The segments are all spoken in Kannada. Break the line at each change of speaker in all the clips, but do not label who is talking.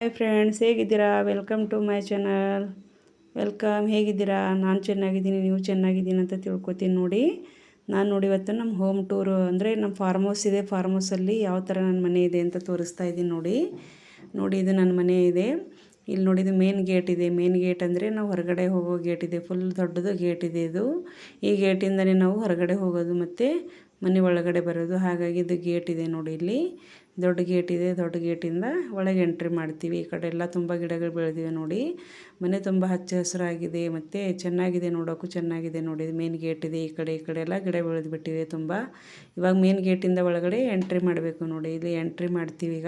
ಹಾಯ್ ಫ್ರೆಂಡ್ಸ್, ಹೇಗಿದ್ದೀರಾ? Welcome to my channel. Welcome. ಹೇಗಿದ್ದೀರಾ? ನಾನು ಚೆನ್ನಾಗಿದ್ದೀನಿ, ನೀವು ಚೆನ್ನಾಗಿದ್ದೀನಿ ಅಂತ ತಿಳ್ಕೊತೀನಿ. ನೋಡಿ ಇವತ್ತು ನಮ್ಮ ಹೋಮ್ ಟೂರು ಅಂದರೆ ನಮ್ಮ ಫಾರ್ಮ್ ಹೌಸ್ ಇದೆ. ಫಾರ್ಮ್ ಹೌಸಲ್ಲಿ ಯಾವ ಥರ ನನ್ನ ಮನೆ ಇದೆ ಅಂತ ತೋರಿಸ್ತಾ ಇದ್ದೀನಿ. ನೋಡಿ ಇದು ನನ್ನ ಮನೆ ಇದೆ. ಇಲ್ಲಿ ನೋಡಿದ್ದು ಮೇನ್ ಗೇಟ್ ಇದೆ. ಮೇನ್ ಗೇಟ್ ಅಂದರೆ ನಾವು ಹೊರಗಡೆ ಹೋಗೋ ಗೇಟ್ ಇದೆ. ಫುಲ್ ದೊಡ್ಡದು ಗೇಟ್ ಇದೆ ಇದು. ಈ ಗೇಟಿಂದನೇ ನಾವು ಹೊರಗಡೆ ಹೋಗೋದು ಮತ್ತು ಮನೆ ಒಳಗಡೆ ಬರೋದು. ಹಾಗಾಗಿ ಇದು ಗೇಟ್ ಇದೆ ನೋಡಿ. ಇಲ್ಲಿ ದೊಡ್ಡ ಗೇಟ್ ಇದೆ. ದೊಡ್ಡ ಗೇಟಿಂದ ಒಳಗೆ ಎಂಟ್ರಿ ಮಾಡ್ತೀವಿ. ಈ ಕಡೆ ಎಲ್ಲ ತುಂಬ ಗಿಡಗಳು ಬೆಳೆದಿವೆ ನೋಡಿ. ಮನೆ ತುಂಬ ಹಚ್ಚ ಹಸಿರಾಗಿದೆ ಮತ್ತು ಚೆನ್ನಾಗಿದೆ, ನೋಡೋಕ್ಕೂ ಚೆನ್ನಾಗಿದೆ ನೋಡಿ. ಮೇನ್ ಗೇಟ್ ಇದೆ. ಈ ಕಡೆ ಎಲ್ಲ ಗಿಡ ಬೆಳೆದುಬಿಟ್ಟಿವೆ ತುಂಬ. ಇವಾಗ ಮೇನ್ ಗೇಟಿಂದ ಒಳಗಡೆ ಎಂಟ್ರಿ ಮಾಡಬೇಕು ನೋಡಿ. ಇಲ್ಲಿ ಎಂಟ್ರಿ ಮಾಡ್ತೀವಿ. ಈಗ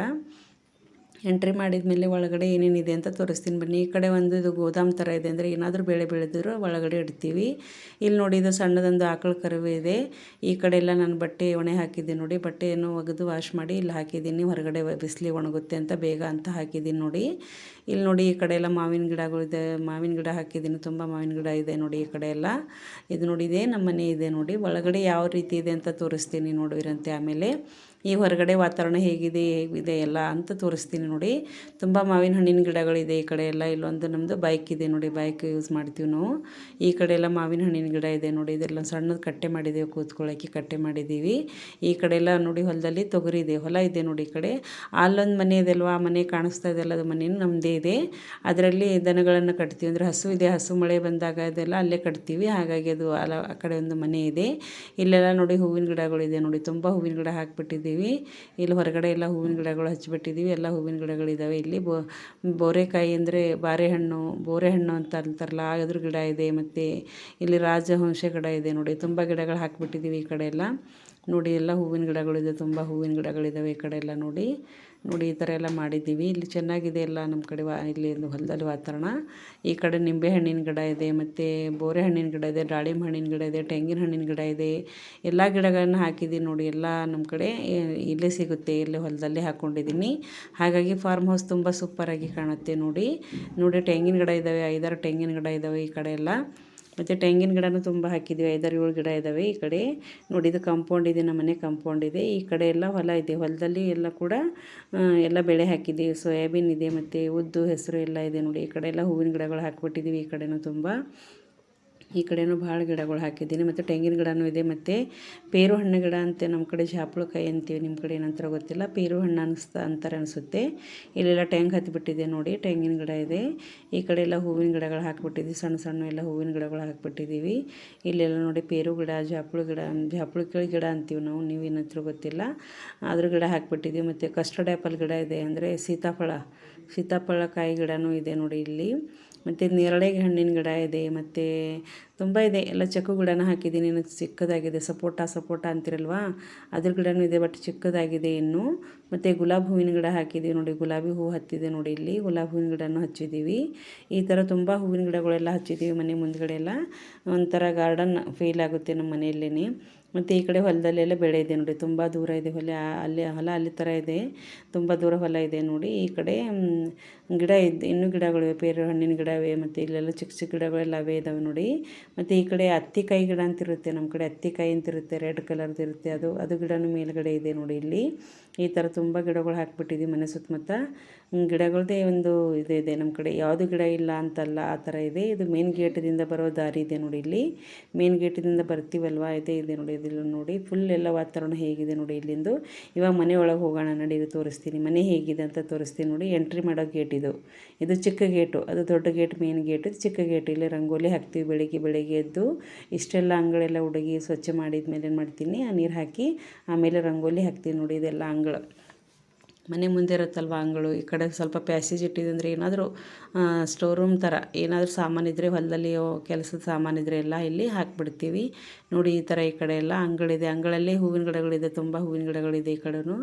ಎಂಟ್ರಿ ಮಾಡಿದ ಮೇಲೆ ಒಳಗಡೆ ಏನೇನಿದೆ ಅಂತ ತೋರಿಸ್ತೀನಿ ಬನ್ನಿ. ಈ ಕಡೆ ಒಂದು ಇದು ಗೋದಾಮ್ ಥರ ಇದೆ, ಅಂದರೆ ಏನಾದರೂ ಬೆಳೆ ಬೆಳೆದಿರೋ ಒಳಗಡೆ ಇಡ್ತೀವಿ. ಇಲ್ಲಿ ನೋಡಿ ಇದು ಸಣ್ಣದೊಂದು ಆಕಳ ಕರುವೆ ಇದೆ. ಈ ಕಡೆ ಎಲ್ಲ ನಾನು ಬಟ್ಟೆ ಒಣೆ ಹಾಕಿದ್ದೀನಿ ನೋಡಿ. ಬಟ್ಟೆಯನ್ನು ಒಗೆದು ವಾಶ್ ಮಾಡಿ ಇಲ್ಲಿ ಹಾಕಿದ್ದೀನಿ. ಹೊರಗಡೆ ಬಿಸಿಲಿಗೆ ಒಣಗುತ್ತೆ ಅಂತ ಬೇಗ ಅಂತ ಹಾಕಿದ್ದೀನಿ ನೋಡಿ. ಇಲ್ಲಿ ನೋಡಿ ಈ ಕಡೆ ಎಲ್ಲ ಮಾವಿನ ಗಿಡಗಳಿದೆ. ಮಾವಿನ ಗಿಡ ಹಾಕಿದ್ದೀನಿ, ತುಂಬ ಮಾವಿನ ಗಿಡ ಇದೆ ನೋಡಿ. ಈ ಕಡೆ ಎಲ್ಲ ಇದು ನೋಡಿ, ಇದೇ ನಮ್ಮ ಮನೆ ಇದೆ ನೋಡಿ. ಒಳಗಡೆ ಯಾವ ರೀತಿ ಇದೆ ಅಂತ ತೋರಿಸ್ತೀನಿ ನೋಡಿರಂತೆ. ಆಮೇಲೆ ಈ ಹೊರಗಡೆ ವಾತಾವರಣ ಹೇಗಿದೆ ಎಲ್ಲ ಅಂತ ತೋರಿಸ್ತೀನಿ ನೋಡಿ. ತುಂಬ ಮಾವಿನ ಹಣ್ಣಿನ ಗಿಡಗಳಿದೆ ಈ ಕಡೆ ಎಲ್ಲ. ಇಲ್ಲೊಂದು ನಮ್ಮದು ಬೈಕ್ ಇದೆ ನೋಡಿ. ಬೈಕ್ ಯೂಸ್ ಮಾಡ್ತೀವಿ ನಾವು. ಈ ಕಡೆ ಎಲ್ಲ ಮಾವಿನ ಹಣ್ಣಿನ ಗಿಡ ಇದೆ ನೋಡಿ. ಇದೆಲ್ಲ ಸಣ್ಣದು ಕಟ್ಟೆ ಮಾಡಿದ್ದೀವಿ, ಕೂತ್ಕೊಳ್ಳೋಕ್ಕೆ ಕಟ್ಟೆ ಮಾಡಿದ್ದೀವಿ. ಈ ಕಡೆ ಎಲ್ಲ ನೋಡಿ ಹೊಲದಲ್ಲಿ ತೊಗರಿ ಇದೆ, ಹೊಲ ಇದೆ ನೋಡಿ. ಈ ಕಡೆ ಅಲ್ಲೊಂದು ಮನೆ ಇದೆ ಅಲ್ವಾ, ಆ ಮನೆ ಕಾಣಿಸ್ತಾ ಇದೆಯಲ್ಲ, ಅದು ಮನೆ ನಮ್ಮದೇ ಇದೆ. ಅದರಲ್ಲಿ ದನಗಳನ್ನು ಕಟ್ತೀವಿ, ಅಂದರೆ ಹಸು ಇದೆ. ಹಸು ಮಳೆ ಬಂದಾಗ ಅದೆಲ್ಲ ಅಲ್ಲೇ ಕಟ್ತೀವಿ. ಹಾಗಾಗಿ ಅದು ಆ ಕಡೆ ಒಂದು ಮನೆ ಇದೆ. ಇಲ್ಲೆಲ್ಲ ನೋಡಿ ಹೂವಿನ ಗಿಡಗಳಿದೆ ನೋಡಿ. ತುಂಬ ಹೂವಿನ ಗಿಡ ಹಾಕಿಬಿಟ್ಟಿದ್ದೀವಿ. ಇಲ್ಲಿ ಹೊರಗಡೆ ಎಲ್ಲ ಹೂವಿನ ಗಿಡಗಳು ಹಚ್ಚಿಬಿಟ್ಟಿದ್ದೀವಿ. ಎಲ್ಲ ಹೂವಿನ ಗಿಡಗಳಿದ್ದಾವೆ. ಇಲ್ಲಿ ಬೋರೆಕಾಯಿ ಅಂದರೆ ಬೋರೆಹಣ್ಣು ಅಂತ ಅಂತಾರಲ್ಲ, ಅದ್ರ ಗಿಡ ಇದೆ. ಮತ್ತು ಇಲ್ಲಿ ರಾಜಹಂಸ ಗಿಡ ಇದೆ ನೋಡಿ. ತುಂಬ ಗಿಡಗಳು ಹಾಕಿಬಿಟ್ಟಿದ್ದೀವಿ ಈ ಕಡೆ ಎಲ್ಲ ನೋಡಿ. ಎಲ್ಲ ಹೂವಿನ ಗಿಡಗಳಿದೆ, ತುಂಬ ಹೂವಿನ ಗಿಡಗಳಿದ್ದಾವೆ ಈ ಕಡೆ ಎಲ್ಲ ನೋಡಿ. ಈ ಥರ ಎಲ್ಲ ಮಾಡಿದ್ದೀವಿ. ಇಲ್ಲಿ ಚೆನ್ನಾಗಿದೆ ಎಲ್ಲ ನಮ್ಮ ಕಡೆ ಇಲ್ಲಿ ಹೊಲದಲ್ಲಿ ವಾತಾವರಣ. ಈ ಕಡೆ ನಿಂಬೆ ಹಣ್ಣಿನ ಗಿಡ ಇದೆ, ಮತ್ತು ಬೋರೆ ಹಣ್ಣಿನ ಗಿಡ ಇದೆ, ದಾಳಿಂಬೆ ಹಣ್ಣಿನ ಗಿಡ ಇದೆ, ತೆಂಗಿನ ಹಣ್ಣಿನ ಗಿಡ ಇದೆ. ಎಲ್ಲ ಗಿಡಗಳನ್ನು ಹಾಕಿದ್ದೀನಿ ನೋಡಿ. ಎಲ್ಲ ನಮ್ಮ ಕಡೆ ಇಲ್ಲೇ ಸಿಗುತ್ತೆ, ಇಲ್ಲೇ ಹೊಲದಲ್ಲೇ ಹಾಕ್ಕೊಂಡಿದ್ದೀನಿ. ಹಾಗಾಗಿ ಫಾರ್ಮ್ ಹೌಸ್ ತುಂಬ ಸೂಪರಾಗಿ ಕಾಣುತ್ತೆ ನೋಡಿ. ತೆಂಗಿನ ಗಿಡ ಇದ್ದಾವೆ, 5-6 ತೆಂಗಿನ ಗಿಡ ಇದ್ದಾವೆ ಈ ಕಡೆ ಎಲ್ಲ. ಮತ್ತು ತೆಂಗಿನ ಗಿಡನೂ ತುಂಬ ಹಾಕಿದ್ದೀವಿ, 5-7 ಗಿಡ ಇದ್ದಾವೆ ಈ ಕಡೆ ನೋಡಿ. ಇದು ಕಾಂಪೌಂಡ್ ಇದೆ, ನಮ್ಮ ಮನೆ ಕಾಂಪೌಂಡ್ ಇದೆ. ಈ ಕಡೆ ಎಲ್ಲ ಹೊಲ ಇದೆ. ಹೊಲದಲ್ಲಿ ಎಲ್ಲ ಕೂಡ ಎಲ್ಲ ಬೆಳೆ ಹಾಕಿದ್ದೀವಿ. ಸೋಯಾಬೀನ್ ಇದೆ, ಮತ್ತು ಉದ್ದು, ಹೆಸರು ಎಲ್ಲ ಇದೆ ನೋಡಿ. ಈ ಕಡೆ ಎಲ್ಲ ಹೂವಿನ ಗಿಡಗಳು ಹಾಕಿಬಿಟ್ಟಿದ್ದೀವಿ. ಈ ಕಡೆನೂ ತುಂಬ, ಈ ಕಡೆನೂ ಭಾಳ ಗಿಡಗಳು ಹಾಕಿದ್ದೀನಿ. ಮತ್ತು ತೆಂಗಿನ ಗಿಡನೂ ಇದೆ. ಮತ್ತು ಪೇರು ಹಣ್ಣು ಗಿಡ ಅಂತ ನಮ್ಮ ಕಡೆ ಜಾಪುಳಕಾಯಿ ಅಂತೀವಿ, ನಿಮ್ಮ ಕಡೆ ಏನಂತಾರ ಗೊತ್ತಿಲ್ಲ. ಪೇರು ಹಣ್ಣು ಅಂತಾರೆ ಅನಿಸುತ್ತೆ. ಇಲ್ಲೆಲ್ಲ ಟ್ಯಾಂಕ್ ಹತ್ತಿಬಿಟ್ಟಿದೆ ನೋಡಿ. ತೆಂಗಿನ ಗಿಡ ಇದೆ. ಈ ಕಡೆ ಎಲ್ಲ ಹೂವಿನ ಗಿಡಗಳು ಹಾಕಿಬಿಟ್ಟಿದ್ದೀವಿ. ಸಣ್ಣ ಸಣ್ಣ ಎಲ್ಲ ಹೂವಿನ ಗಿಡಗಳು ಹಾಕಿಬಿಟ್ಟಿದ್ದೀವಿ. ಇಲ್ಲೆಲ್ಲ ನೋಡಿ ಪೇರು ಗಿಡ, ಜಾಪುಳಕಾಯಿ ಗಿಡ ಅಂತೀವಿ ನಾವು, ನೀವೇನಂತಾರ ಗೊತ್ತಿಲ್ಲ, ಅದ್ರ ಗಿಡ ಹಾಕಿಬಿಟ್ಟಿದ್ದೀವಿ. ಮತ್ತು ಕಸ್ಟರ್ಡ್ ಆ್ಯಪಲ್ ಗಿಡ ಇದೆ, ಅಂದರೆ ಸೀತಾಫಲ ಕಾಯಿ ಗಿಡನೂ ಇದೆ ನೋಡಿ ಇಲ್ಲಿ. ಮತ್ತು ನೇರಳೆ ಹಣ್ಣಿನ ಗಿಡ ಇದೆ. ಮತ್ತು ತುಂಬ ಇದೆ. ಎಲ್ಲ ಚಕ್ಕು ಗಿಡನ ಹಾಕಿದ್ದೀನಿ, ಚಿಕ್ಕದಾಗಿದೆ. ಸಪೋಟ ಅಂತಿರಲ್ವಾ, ಅದ್ರ ಗಿಡನೂ ಇದೆ, ಬಟ್ ಚಿಕ್ಕದಾಗಿದೆ ಇನ್ನೂ. ಮತ್ತು ಗುಲಾಬಿ ಹೂವಿನ ಗಿಡ ಹಾಕಿದ್ದೀವಿ ನೋಡಿ. ಗುಲಾಬಿ ಹೂವು ಹತ್ತಿದೆ ನೋಡಿ. ಇಲ್ಲಿ ಗುಲಾಬಿ ಹೂವಿನ ಗಿಡನೂ ಹಚ್ಚಿದ್ದೀವಿ. ಈ ಥರ ತುಂಬ ಹೂವಿನ ಗಿಡಗಳೆಲ್ಲ ಹಚ್ಚಿದ್ದೀವಿ ಮನೆ ಮುಂದ್ಗಡೆ ಎಲ್ಲ. ಒಂಥರ ಗಾರ್ಡನ್ ಫೀಲ್ ಆಗುತ್ತೆ ನಮ್ಮ ಮನೆಯಲ್ಲೇ. ಮತ್ತು ಈ ಕಡೆ ಹೊಲದಲ್ಲೆಲ್ಲ ಬೆಳೆ ಇದೆ ನೋಡಿ. ತುಂಬ ದೂರ ಇದೆ ಹೊಲ ಅಲ್ಲಿ ಥರ ಇದೆ, ತುಂಬ ದೂರ ಹೊಲ ಇದೆ ನೋಡಿ. ಈ ಕಡೆ ಗಿಡ ಇನ್ನೂ ಗಿಡಗಳಿವೆ, ಪೇರು ಹಣ್ಣಿನ ಗಿಡ ಇವೆ. ಮತ್ತು ಇಲ್ಲೆಲ್ಲ ಚಿಕ್ಕ ಚಿಕ್ಕ ಗಿಡಗಳೆಲ್ಲ ಅವೇ ಇದ್ದಾವೆ ನೋಡಿ. ಮತ್ತು ಈ ಕಡೆ ಹತ್ತಿಕಾಯಿ ಗಿಡ ಅಂತಿರುತ್ತೆ, ನಮ್ಮ ಕಡೆ ಹತ್ತಿಕಾಯಿ ಅಂತಿರುತ್ತೆ, ರೆಡ್ ಕಲರ್ದು ಇರುತ್ತೆ, ಅದು ಗಿಡನೂ ಮೇಲ್ಗಡೆ ಇದೆ ನೋಡಿ. ಇಲ್ಲಿ ಈ ಥರ ತುಂಬ ಗಿಡಗಳು ಹಾಕಿಬಿಟ್ಟಿದ್ದೀವಿ ಮನೆ ಸುತ್ತಮುತ್ತ. ಗಿಡಗಳದ್ದೇ ಒಂದು ಇದೆ ನಮ್ಮ ಕಡೆ, ಯಾವುದು ಗಿಡ ಇಲ್ಲ ಅಂತಲ್ಲ, ಆ ಥರ ಇದೆ. ಇದು ಮೇನ್ ಗೇಟಿಂದ ಬರೋ ದಾರಿ ಇದೆ ನೋಡಿ. ಇಲ್ಲಿ ಮೇನ್ ಗೇಟಿಂದ ಬರ್ತೀವಲ್ವ, ಇದೆ ನೋಡಿ. ಇದಿಲ್ಲ ನೋಡಿ, ಫುಲ್ ಎಲ್ಲ ವಾತಾವರಣ ಹೇಗಿದೆ ನೋಡಿ ಇಲ್ಲಿಂದು. ಇವಾಗ ಮನೆ ಒಳಗೆ ಹೋಗೋಣ ನಡೀರಿ, ತೋರಿಸ್ತೀನಿ ಮನೆ ಹೇಗಿದೆ ಅಂತ ತೋರಿಸ್ತೀನಿ ನೋಡಿ. ಎಂಟ್ರಿ ಮಾಡೋ ಗೇಟ್ ಇದು ಚಿಕ್ಕ ಗೇಟು, ಅದು ದೊಡ್ಡ ಗೇಟ್ ಮೇನ್ ಗೇಟ್, ಇದು ಚಿಕ್ಕ ಗೇಟ್. ಇಲ್ಲಿ ರಂಗೋಲಿ ಹಾಕ್ತೀವಿ ಬೆಳಿಗ್ಗೆ ಎದ್ದು. ಇಷ್ಟೆಲ್ಲ ಅಂಗಳೆಲ್ಲ ಹುಡುಗಿ ಸ್ವಚ್ಛ ಮಾಡಿದ ಮೇಲೆ ಏನು ಮಾಡ್ತೀನಿ, ನೀರು ಹಾಕಿ ಆಮೇಲೆ ರಂಗೋಲಿ ಹಾಕ್ತೀನಿ ನೋಡಿ. ಇದೆಲ್ಲ ಅಂಗಳ ಮನೆ ಮುಂದೆ ಇರುತ್ತಲ್ವ ಅಂಗಳು. ಈ ಕಡೆ ಸ್ವಲ್ಪ ಪ್ಯಾಸೇಜ್ ಇಟ್ಟಿದ್ದಂದರೆ ಏನಾದರೂ ಸ್ಟೋರ್ ರೂಮ್ ಥರ ಏನಾದರೂ ಸಾಮಾನಿದ್ರೆ, ಹೊಲದಲ್ಲಿ ಕೆಲಸದ ಸಾಮಾನಿದ್ರೆ ಎಲ್ಲ ಇಲ್ಲಿ ಹಾಕಿಬಿಡ್ತೀವಿ ನೋಡಿ. ಈ ಥರ ಈ ಕಡೆ ಎಲ್ಲ ಅಂಗಳಿದೆ. ಅಂಗಳಲ್ಲಿ ಹೂವಿನ ಗಿಡಗಳಿದೆ, ತುಂಬ ಹೂವಿನ ಗಿಡಗಳಿದೆ. ಈ ಕಡೆನೂ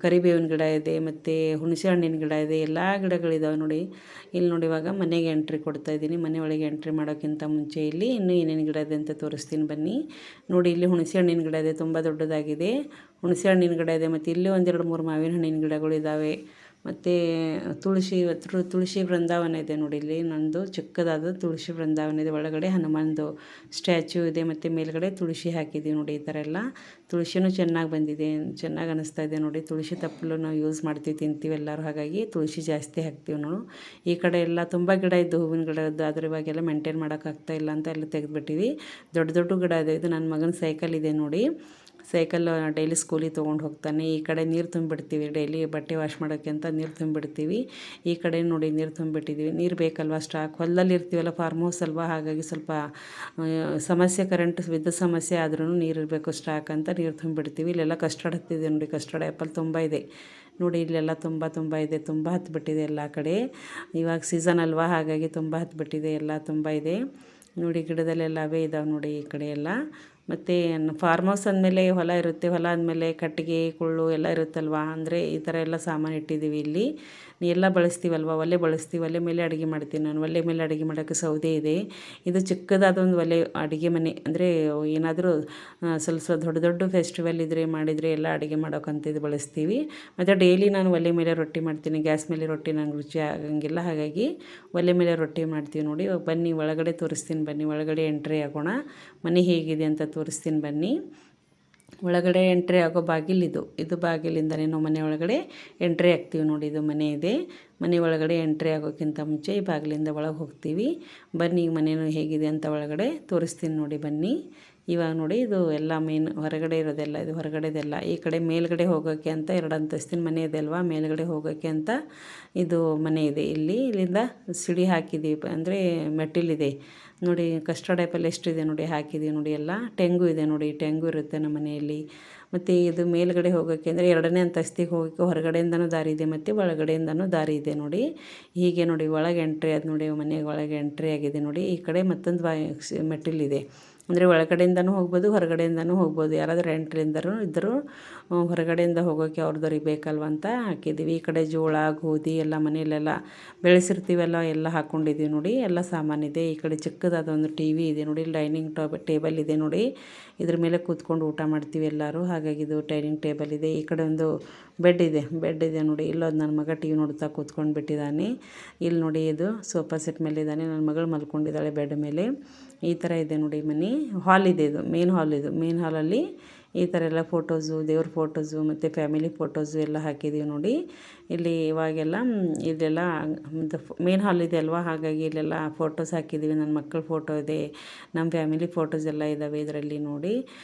ಕರಿಬೇವಿನ ಗಿಡ ಇದೆ, ಮತ್ತು ಹುಣಸೆ ಹಣ್ಣಿನ ಗಿಡ ಇದೆ, ಎಲ್ಲ ಗಿಡಗಳಿದ್ದಾವೆ ನೋಡಿ. ಇಲ್ಲಿ ನೋಡಿ, ಇವಾಗ ಮನೆಗೆ ಎಂಟ್ರಿ ಕೊಡ್ತಾಯಿದ್ದೀನಿ. ಮನೆ ಒಳಗೆ ಎಂಟ್ರಿ ಮಾಡೋಕ್ಕಿಂತ ಮುಂಚೆ ಇಲ್ಲಿ ಇನ್ನೂ ಏನೇನು ಗಿಡ ಇದೆ ಅಂತ ತೋರಿಸ್ತೀನಿ ಬನ್ನಿ ನೋಡಿ. ಇಲ್ಲಿ ಹುಣಸೆ ಹಣ್ಣಿನ ಗಿಡ ಇದೆ, ತುಂಬ ದೊಡ್ಡದಾಗಿದೆ ಹುಣಸೆ ಹಣ್ಣಿನ ಗಿಡ ಇದೆ. ಮತ್ತು ಇಲ್ಲಿ 1-2-3 ಮಾವಿನ ಹಣ್ಣಿನ ಗಿಡಗಳು ಇದ್ದಾವೆ. ಮತ್ತು ತುಳಸಿ ಬೃಂದಾವನ ಇದೆ ನೋಡಿ. ಇಲ್ಲಿ ನಂದು ಚಿಕ್ಕದಾದ ತುಳಸಿ ಬೃಂದಾವನ ಇದೆ. ಒಳಗಡೆ ಹನುಮಾನ್ದು ಸ್ಟ್ಯಾಚ್ಯೂ ಇದೆ ಮತ್ತು ಮೇಲ್ಗಡೆ ತುಳಸಿ ಹಾಕಿದ್ದೀವಿ ನೋಡಿ. ಈ ಥರ ಎಲ್ಲ ತುಳಸಿನೂ ಚೆನ್ನಾಗಿ ಬಂದಿದೆ, ಚೆನ್ನಾಗಿ ಅನ್ನಿಸ್ತಾ ಇದೆ ನೋಡಿ. ತುಳಸಿ ತಪ್ಪಲು ನಾವು ಯೂಸ್ ಮಾಡ್ತೀವಿ, ತಿಂತೀವಿ ಎಲ್ಲರೂ, ಹಾಗಾಗಿ ತುಳಸಿ ಜಾಸ್ತಿ ಹಾಕ್ತೀವಿ ನಾವು. ಈ ಕಡೆ ಎಲ್ಲ ತುಂಬ ಗಿಡ ಇದ್ದು, ಹೂವಿನ ಗಿಡ ಇದ್ದು, ಆದರೆ ಇವಾಗೆಲ್ಲ ಮೇಂಟೈನ್ ಮಾಡೋಕ್ಕಾಗ್ತಾಯಿಲ್ಲ ಅಂತ ಎಲ್ಲ ತೆಗೆದುಬಿಟ್ಟಿವಿ. ದೊಡ್ಡ ದೊಡ್ಡ ಗಿಡ ಇದೆ. ಇದು ನನ್ನ ಮಗನ ಸೈಕಲ್ ಇದೆ ನೋಡಿ. ಸೈಕಲ್ ಡೈಲಿ ಸ್ಕೂಲಿಗೆ ತೊಗೊಂಡು ಹೋಗ್ತಾನೆ. ಈ ಕಡೆ ನೀರು ತುಂಬಿಡ್ತೀವಿ, ಡೈಲಿ ಬಟ್ಟೆ ವಾಶ್ ಮಾಡೋಕ್ಕೆ ಅಂತ ನೀರು ತುಂಬಿಡ್ತೀವಿ. ಈ ಕಡೆ ನೋಡಿ ನೀರು ತುಂಬಿಟ್ಟಿದ್ದೀವಿ. ನೀರು ಬೇಕಲ್ವ, ಸ್ಟಾಕ್ ಹೊಲದಲ್ಲಿ ಇರ್ತೀವಲ್ಲ, ಫಾರ್ಮ್ ಹೌಸ್ ಅಲ್ವಾ, ಹಾಗಾಗಿ ಸ್ವಲ್ಪ ಸಮಸ್ಯೆ, ಕರೆಂಟ್ ವಿದ್ಯುತ್ ಸಮಸ್ಯೆ ಆದ್ರೂ ನೀರು ಇರಬೇಕು ಸ್ಟಾಕ್ ಅಂತ ನೀರು ತುಂಬಿಡ್ತೀವಿ. ಇಲ್ಲೆಲ್ಲ ಕಸ್ಟರ್ಡ್ ಹತ್ತಿದೆ ನೋಡಿ. ಕಸ್ಟರ್ಡ್ ಆ್ಯಪಲ್ ತುಂಬ ಇದೆ ನೋಡಿ. ಇಲ್ಲೆಲ್ಲ ತುಂಬ ಇದೆ, ತುಂಬ ಹತ್ತಿಬಿಟ್ಟಿದೆ ಎಲ್ಲ ಕಡೆ. ಇವಾಗ ಸೀಸನ್ ಅಲ್ವಾ, ಹಾಗಾಗಿ ತುಂಬ ಹತ್ತಿಬಿಟ್ಟಿದೆ, ಎಲ್ಲ ತುಂಬ ಇದೆ ನೋಡಿ. ಗಿಡದಲ್ಲೆಲ್ಲ ಅವೇ ಇದ್ದಾವೆ ನೋಡಿ ಈ ಕಡೆ ಎಲ್ಲ. ಮತ್ತು ಫಾರ್ಮ್ ಹೌಸ್ ಅಂದಮೇಲೆ ಹೊಲ ಇರುತ್ತೆ, ಹೊಲ ಅಂದಮೇಲೆ ಕಟ್ಟಿಗೆ ಕುಳ್ಳು ಎಲ್ಲ ಇರುತ್ತಲ್ವ, ಅಂದರೆ ಈ ಥರ ಎಲ್ಲ ಸಾಮಾನು ಇಟ್ಟಿದ್ದೀವಿ ಇಲ್ಲಿ. ಎಲ್ಲ ಬಳಸ್ತೀವಲ್ವ, ಒಲೆ ಬಳಸ್ತೀವಿ, ಒಲೆ ಮೇಲೆ ಅಡುಗೆ ಮಾಡ್ತೀನಿ ನಾನು. ಒಲೆ ಮೇಲೆ ಅಡುಗೆ ಮಾಡೋಕ್ಕೆ ಸೌದೆ ಇದೆ. ಇದು ಚಿಕ್ಕದಾದ ಒಂದು ಒಲೆ ಅಡುಗೆ ಮನೆ, ಅಂದರೆ ಏನಾದರೂ ಸ್ವಲ್ಪ ದೊಡ್ಡ ದೊಡ್ಡ ಫೆಸ್ಟಿವಲ್ ಇದ್ದರೆ ಮಾಡಿದರೆ ಎಲ್ಲ ಅಡುಗೆ ಮಾಡೋಕ್ಕಂತ ಇದು ಬಳಸ್ತೀವಿ. ಮತ್ತು ಡೈಲಿ ನಾನು ಒಲೆ ಮೇಲೆ ರೊಟ್ಟಿ ಮಾಡ್ತೀನಿ, ಗ್ಯಾಸ್ ಮೇಲೆ ರೊಟ್ಟಿ ನಂಗೆ ರುಚಿ ಆಗಂಗಿಲ್ಲ, ಹಾಗಾಗಿ ಒಲೆ ಮೇಲೆ ರೊಟ್ಟಿ ಮಾಡ್ತೀವಿ ನೋಡಿ. ಬನ್ನಿ ಒಳಗಡೆ ತೋರಿಸ್ತೀನಿ, ಬನ್ನಿ ಒಳಗಡೆ ಎಂಟ್ರಿ ಆಗೋಣ. ಮನೆ ಹೇಗಿದೆ ಅಂತ ತೋರಿಸ್ತೀನಿ ಬನ್ನಿ. ಒಳಗಡೆ ಎಂಟ್ರಿ ಆಗೋ ಬಾಗಿಲಿದು, ಇದು ಬಾಗಿಲಿಂದನೇ ನಾವು ಮನೆ ಒಳಗಡೆ ಎಂಟ್ರಿ ಆಗ್ತೀವಿ ನೋಡಿ. ಇದು ಮನೆ ಇದೆ. ಮನೆ ಒಳಗಡೆ ಎಂಟ್ರಿ ಆಗೋಕ್ಕಿಂತ ಮುಂಚೆ ಈ ಬಾಗಿಲಿಂದ ಒಳಗೆ ಹೋಗ್ತೀವಿ. ಬನ್ನಿ ಈಗ ಮನೇನು ಹೇಗಿದೆ ಅಂತ ಒಳಗಡೆ ತೋರಿಸ್ತೀನಿ ನೋಡಿ ಬನ್ನಿ. ಇವಾಗ ನೋಡಿ, ಇದು ಎಲ್ಲ ಮೇನ್ ಹೊರಗಡೆ ಇರೋದೆಲ್ಲ, ಇದು ಹೊರಗಡೆದೆಲ್ಲ. ಈ ಕಡೆ ಮೇಲ್ಗಡೆ ಹೋಗೋಕ್ಕೆ ಅಂತ 2 ಅಂತಸ್ತಿನ ಮನೆ ಇದೆ ಅಲ್ವಾ, ಮೇಲ್ಗಡೆ ಹೋಗೋಕ್ಕೆ ಅಂತ ಇದು ಮನೆ ಇದೆ. ಇಲ್ಲಿಂದ ಸಿಡಿ ಹಾಕಿದ್ದೀವಿ, ಅಂದರೆ ಮೆಟ್ಟಿಲಿದೆ ನೋಡಿ. ಕಸ್ಟರ್ಡ್ ಆ್ಯಪಲ್ ಎಷ್ಟಿದೆ ನೋಡಿ, ಹಾಕಿದ್ದೀವಿ ನೋಡಿ. ಎಲ್ಲ ಟೆಂಗು ಇದೆ ನೋಡಿ, ಟೆಂಗು ಇರುತ್ತೆ ನಮ್ಮ ಮನೆಯಲ್ಲಿ. ಮತ್ತು ಇದು ಮೇಲ್ಗಡೆ ಹೋಗೋಕ್ಕೆ ಅಂದರೆ 2ನೇ ಅಂತಸ್ತಿಗೆ ಹೋಗೋಕ್ಕೆ ಹೊರಗಡೆಯಿಂದನೂ ದಾರಿ ಇದೆ ಮತ್ತು ಒಳಗಡೆಯಿಂದನೂ ದಾರಿ ಇದೆ ನೋಡಿ. ಹೀಗೆ ನೋಡಿ ಒಳಗೆ ಎಂಟ್ರಿ ಆದ ನೋಡಿ, ಮನೆಗೆ ಒಳಗೆ ಎಂಟ್ರಿ ಆಗಿದೆ ನೋಡಿ. ಈ ಕಡೆ ಮತ್ತೊಂದು ಮೆಟ್ಟಿಲಿದೆ, ಅಂದರೆ ಒಳಗಡೆಯಿಂದನೂ ಹೋಗ್ಬೋದು, ಹೊರಗಡೆಯಿಂದನೂ ಹೋಗ್ಬೋದು. ಯಾರಾದರೂ ಎಂಟ್ರಿಯಿಂದರೂ ಇದ್ದರೂ ಹೊರಗಡೆಯಿಂದ ಹೋಗೋಕ್ಕೆ ಅವ್ರದ್ದವ್ರಿಗೆ ಬೇಕಲ್ವ ಅಂತ ಹಾಕಿದ್ದೀವಿ. ಈ ಕಡೆ ಜೋಳ ಗೋಧಿ ಎಲ್ಲ ಮನೆಯಲ್ಲೆಲ್ಲ ಬೆಳೆಸಿರ್ತೀವಲ್ಲ, ಎಲ್ಲ ಹಾಕ್ಕೊಂಡಿದ್ದೀವಿ ನೋಡಿ. ಎಲ್ಲ ಸಾಮಾನಿದೆ. ಈ ಕಡೆ ಚಿಕ್ಕದಾದ ಒಂದು ಟಿ ವಿ ಇದೆ ನೋಡಿ. ಡೈನಿಂಗ್ ಟೇಬಲ್ ಇದೆ ನೋಡಿ. ಇದ್ರ ಮೇಲೆ ಕೂತ್ಕೊಂಡು ಊಟ ಮಾಡ್ತೀವಿ ಎಲ್ಲರೂ, ಹಾಗಾಗಿ ಇದು ಡೈನಿಂಗ್ ಟೇಬಲ್ ಇದೆ. ಈ ಕಡೆ ಒಂದು ಬೆಡ್ ಇದೆ ನೋಡಿ. ಇಲ್ಲೊಂದು ನನ್ನ ಮಗ ಟಿ ವಿ ನೋಡ್ತಾ ಕೂತ್ಕೊಂಡು ಬಿಟ್ಟಿದ್ದಾನೆ. ಇಲ್ಲಿ ನೋಡಿ, ಇದು ಸೋಫಾ ಸೆಟ್ ಮೇಲೆ ಇದ್ದಾನೆ. ನನ್ನ ಮಗಳು ಮಲ್ಕೊಂಡಿದ್ದಾಳೆ ಬೆಡ್ ಮೇಲೆ. ಈ ಥರ ಇದೆ ನೋಡಿ ಮನೆ. ಹಾಲ್ ಇದೆ, ಇದು ಮೇನ್ ಹಾಲ್. ಇದು ಮೇನ್ ಹಾಲಲ್ಲಿ ಈ ಥರ ಎಲ್ಲ ಫೋಟೋಸು, ದೇವ್ರ ಫೋಟೋಸು ಮತ್ತು ಫ್ಯಾಮಿಲಿ ಫೋಟೋಸು ಎಲ್ಲ ಹಾಕಿದ್ದೀವಿ ನೋಡಿ. ಇಲ್ಲಿ ಇವಾಗೆಲ್ಲ ಇದೆಲ್ಲ ಮೇನ್ ಹಾಲ್ ಇದೆ ಅಲ್ವಾ, ಹಾಗಾಗಿ ಇಲ್ಲೆಲ್ಲ ಫೋಟೋಸ್ ಹಾಕಿದ್ದೀವಿ. ನನ್ನ ಮಕ್ಕಳ ಫೋಟೋ ಇದೆ, ನಮ್ಮ ಫ್ಯಾಮಿಲಿ ಫೋಟೋಸ್ ಎಲ್ಲ ಇದ್ದಾವೆ ಇದರಲ್ಲಿ ನೋಡಿ.